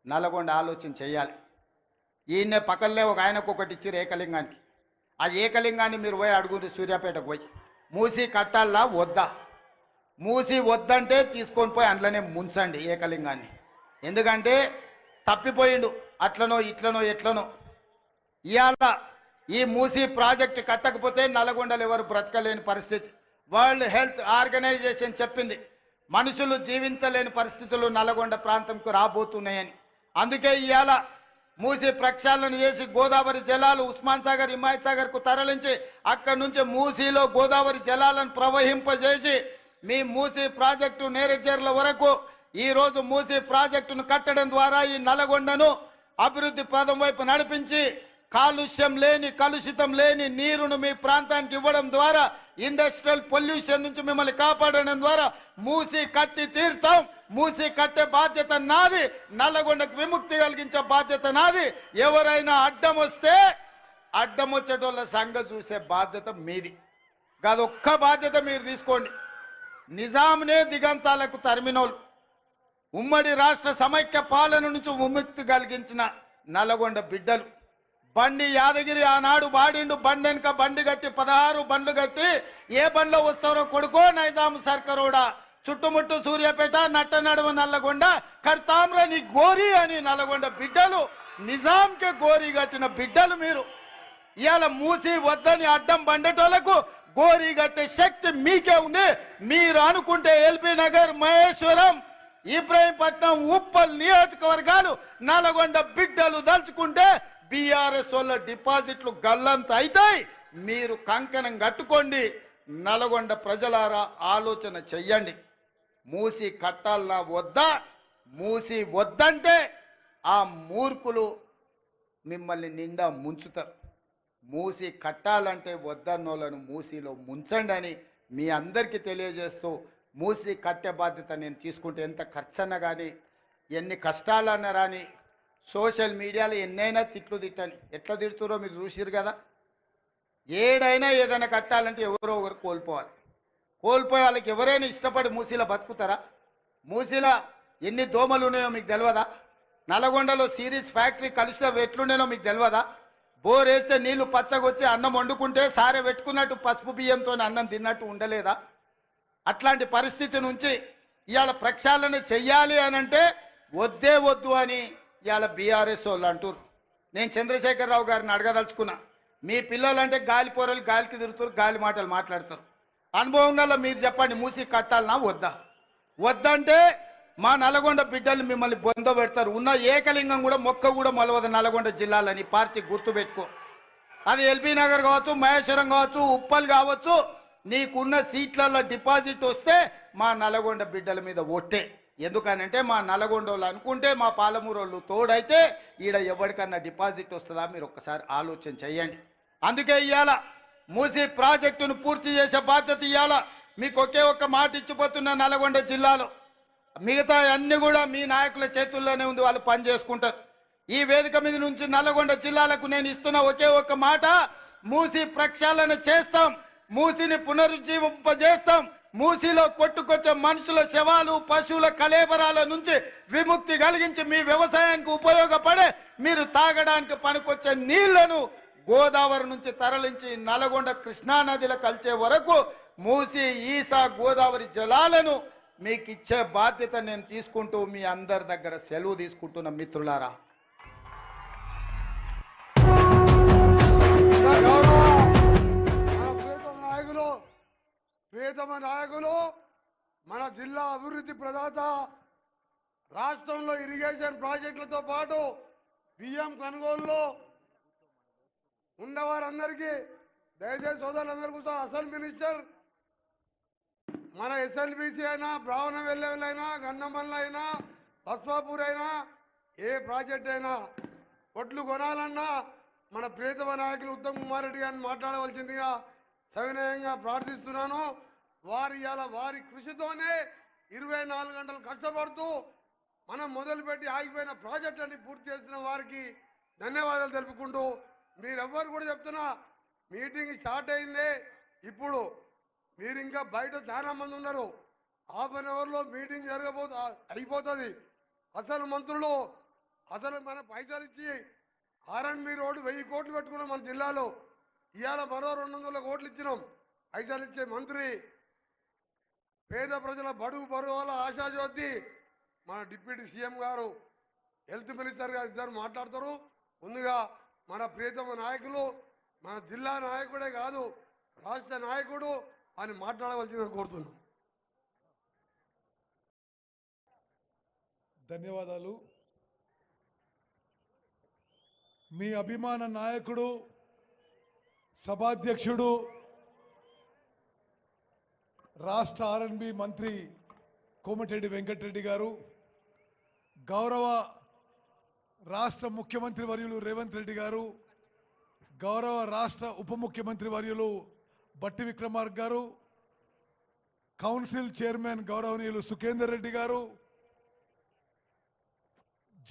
నల్గొండ ఆలోచన చెయ్యాలి. ఈయన్నే పక్కనే ఒక ఆయనకు ఒకటి ఇచ్చారు ఏకలింగానికి. ఆ ఏకలింగాన్ని మీరు పోయి అడుగురు, సూర్యాపేటకు పోయి మూసీ కట్టాలా వద్దా, మూసి వద్దంటే తీసుకొని పోయి అందులోనే ముంచండి ఏకలింగాన్ని. ఎందుకంటే తప్పిపోయిండు, అట్లనో ఇట్లనో ఎట్లనో. ఇవాళ ఈ మూసీ ప్రాజెక్టు కట్టకపోతే నల్గొండలు ఎవరు బ్రతకలేని పరిస్థితి. వరల్డ్ హెల్త్ ఆర్గనైజేషన్ చెప్పింది మనుషులు జీవించలేని పరిస్థితులు నల్గొండ ప్రాంతంకు రాబోతున్నాయని. అందుకే ఇవాళ మూసీ ప్రక్షాళన చేసి గోదావరి జలాలు ఉస్మాన్ సాగర్, హిమాయత్ సాగర్కు తరలించి అక్కడి నుంచి మూసీలో గోదావరి జలాలను ప్రవహింపజేసి మీ మూసీ ప్రాజెక్టు నేరేడ్చర్ల వరకు ఈరోజు మూసీ ప్రాజెక్టును కట్టడం ద్వారా ఈ నల్గొండను అభివృద్ధి పదం వైపు నడిపించి కాలుష్యం లేని, కలుషితం లేని నీరును మీ ప్రాంతానికి ఇవ్వడం ద్వారా, ఇండస్ట్రియల్ పొల్యూషన్ నుంచి మిమ్మల్ని కాపాడడం ద్వారా మూసీ కట్టి తీరుతాం. మూసీ కట్టే బాధ్యత నాది, నల్లగొండకు విముక్తి కలిగించే బాధ్యత నాది. ఎవరైనా అడ్డం వస్తే అడ్డం వచ్చేటోళ్ళ సంగతి చూసే బాధ్యత మీది. అదొక్క బాధ్యత మీరు తీసుకోండి. నిజాంనే దిగంతాలకు తరిమినోళ్ళు, ఉమ్మడి రాష్ట్ర సమైక్య పాలన నుంచి విముక్తి కలిగించిన నల్గొండ బిడ్డలు. బండి యాదగిరి ఆనాడు బాడిండు, బండి వెనుక బండి కట్టి 16 బండ్లు కట్టి ఏ బండ్లో వస్తారో కొడుకో నైజాం సర్కరోడా, చుట్టుముట్టు సూర్యాపేట, నట్ట నడుమ నల్లగొండ, కడతామ్ర నీ గోరి అని నల్గొండ బిడ్డలు, నిజాంకే గోరి కట్టిన బిడ్డలు మీరు. ఇవాళ మూసి వద్దని అడ్డం బండేటోళ్లకు గోరి కట్టే శక్తి మీకే ఉంది. మీరు అనుకుంటే ఎల్బీ నగర్, మహేశ్వరం, ఇబ్రాహీంపట్నం, ఉప్పల్ నియోజకవర్గాలు నల్గొండ బిడ్డలు దలుచుకుంటే బీఆర్ఎస్ వాళ్ళ డిపాజిట్లు గల్లంత అవుతాయి. మీరు కంకణం కట్టుకోండి. నల్గొండ ప్రజలారా ఆలోచన చెయ్యండి. మూసి కట్టాలన్నా వద్దా? మూసి వద్దంటే ఆ మూర్ఖులు మిమ్మల్ని నిండా ముంచుతారు. మూసి కట్టాలంటే వద్దన్నోళ్ళను మూసిలో ముంచండి అని మీ అందరికీ తెలియజేస్తూ, మూసి కట్టే బాధ్యత నేను తీసుకుంటే ఎంత ఖర్చన్నా కానీ, ఎన్ని కష్టాలన్నా రాని, సోషల్ మీడియాలో ఎన్నైనా తిట్లు తిట్టని, ఎట్లా తిడుతురో మీరు చూసిరు కదా. ఏడైనా ఏదైనా కట్టాలంటే ఎవరో ఒకరు కోల్పోవాలి. కోల్పోయే వాళ్ళకి ఎవరైనా ఇష్టపడి మూసీలో బతుకుతారా? మూసీలో ఎన్ని దోమలు ఉన్నాయో మీకు తెలియదా? నల్గొండలో సిరీస్ ఫ్యాక్టరీ కలుషితం ఎట్లుండేనో మీకు తెలియదా? బోర్ వేస్తే నీళ్లు పచ్చగొచ్చి అన్నం వండుకుంటే సారే పెట్టుకున్నట్టు పసుపు బియ్యంతో అన్నం తిన్నట్టు ఉండలేదా? అట్లాంటి పరిస్థితి నుంచి ఇవాళ ప్రక్షాళన చెయ్యాలి అని అంటే వద్దే వద్దు అని ఇవాళ బీఆర్ఎస్ వాళ్ళు అంటారు. నేను చంద్రశేఖరరావు గారిని అడగదలుచుకున్నా. మీ పిల్లలంటే గాలి పోరలు గాలికి తిరుగుతారు, గాలి మాటలు మాట్లాడతారు. అనుభవం గల మీరు చెప్పండి, మూసి కట్టాలన్నా వద్దా? వద్దంటే మా నల్గొండ బిడ్డలు మిమ్మల్ని బొంద పెడతారు. ఉన్న ఏకలింగం కూడా మొక్క కూడా మొలవదు నల్గొండ జిల్లాలని పార్టీ గుర్తుపెట్టుకో. అది ఎల్బీ నగర్ కావచ్చు, మహేశ్వరం కావచ్చు, ఉప్పల్ కావచ్చు, నీకున్న సీట్లలో డిపాజిట్ వస్తే మా నల్గొండ బిడ్డల మీద ఒట్టే. ఎందుకనంటే మా నల్గొండోళ్ళు అనుకుంటే మా పాలమూరోళ్ళు తోడైతే ఈడ ఎవరికన్నా డిపాజిట్ వస్తుందా మీరు ఒక్కసారి ఆలోచన చేయండి. అందుకే ఇవాళ మూసీ ప్రాజెక్టును పూర్తి చేసే బాధ్యత ఇవాళ మీకు ఒకే ఒక్క మాట ఇచ్చిపోతున్న నల్గొండ జిల్లాలో. మిగతా అన్ని కూడా మీ నాయకుల చేతుల్లోనే ఉంది, వాళ్ళు పని చేసుకుంటారు. ఈ వేదిక మీద నుంచి నల్గొండ జిల్లాలకు నేను ఇస్తున్న ఒకే ఒక్క మాట, మూసీ ప్రక్షాళన చేస్తాం, మూసీని పునరుజ్జీవింపజేస్తాం. మూసీలో కొట్టుకొచ్చే మనుషుల శవాలు, పశువుల కళేబరాల నుంచి విముక్తి కలిగించి మీ వ్యవసాయానికి ఉపయోగపడే, మీరు తాగడానికి పనికొచ్చే నీళ్లను గోదావరి నుంచి తరలించి నల్గొండ కృష్ణా నదిలో కలిసే వరకు మూసీ, ఈసా, గోదావరి జలాలను మీకు ఇచ్చే బాధ్యత నేను తీసుకుంటూ మీ అందరి దగ్గర సెలవు తీసుకుంటున్న మిత్రులారా. ప్రియతమ నాయకులు, మన జిల్లా అభివృద్ధి ప్రదాత, రాష్ట్రంలో ఇరిగేషన్ ప్రాజెక్టులతో పాటు బియ్యం కొనుగోలులో ఉన్నవారందరికీ, దయచేసి సోదరులందరికీ కూడా అసలు మినిస్టర్ మన ఎస్ఎల్బిసి అయినా, బ్రాహ్మణవెల్లి అయినా, గన్నమల్ల అయినా, బస్వాపూర్ అయినా, ఏ ప్రాజెక్ట్ అయినా ఒట్లు కొనాలన్నా మన ప్రియతమ నాయకులు ఉత్తమ్ కుమార్ రెడ్డి గారిని మాట్లాడవలసిందిగా సవినయంగా ప్రార్థిస్తున్నాను. వారి కృషితోనే 24 గంటలు కష్టపడుతూ మనం మొదలుపెట్టి ఆగిపోయిన ప్రాజెక్టులన్నీ పూర్తి చేస్తున్న వారికి ధన్యవాదాలు తెలుపుకుంటూ, మీరెవ్వరు కూడా చెప్తున్నా మీటింగ్ స్టార్ట్ అయిందే, ఇప్పుడు మీరు ఇంకా బయట చాలా మంది ఉన్నారు, హాఫ్ అన్ అవర్లో మీటింగ్ అయిపోతుంది. అసలు మంత్రులు అసలు మన పైసలు ఇచ్చి ఆర్ఎండ్బి రోడ్డు 1000 కోట్లు పెట్టుకున్నాం మన జిల్లాలో. ఇవాళ మరో 200 కోట్లు ఇచ్చినాం. పైసలు ఇచ్చే మంత్రి, పేద ప్రజల బడుగు బరువుల ఆశాజ్యోతి మన డిప్యూటీ సీఎం గారు, హెల్త్ మినిస్టర్ గారు ఇద్దరు మాట్లాడతారు. ముందుగా మన ప్రియతమ నాయకులు, మన జిల్లా నాయకుడే కాదు రాష్ట్ర నాయకుడు అని మాట్లాడవలసిందని కోరుతున్నాం. ధన్యవాదాలు. మీ అభిమాన నాయకుడు, సభాధ్యక్షుడు, రాష్ట్ర ఆర్ఎండ్బి మంత్రి కోమటిరెడ్డి వెంకటరెడ్డి గారు, గౌరవ రాష్ట్ర ముఖ్యమంత్రి వర్యులు రేవంత్ రెడ్డి గారు, గౌరవ రాష్ట్ర ఉప ముఖ్యమంత్రి వర్యులు బట్టి విక్రమార్క గారు, కౌన్సిల్ చైర్మన్ గౌరవనీయులు సుఖేందర్ రెడ్డి గారు,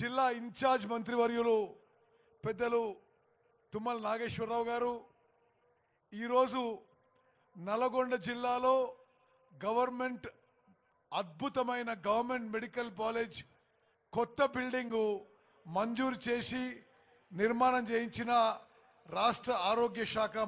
జిల్లా ఇన్ఛార్జ్ మంత్రివర్యులు పెద్దలు తుమ్మల నాగేశ్వరరావు గారు, ఈరోజు నల్గొండ జిల్లాలో అద్భుతమైన గవర్నమెంట్ మెడికల్ కాలేజ్ కొత్త బిల్డింగు మంజూరు చేసి నిర్మాణం చేయించిన రాష్ట్ర ఆరోగ్య శాఖ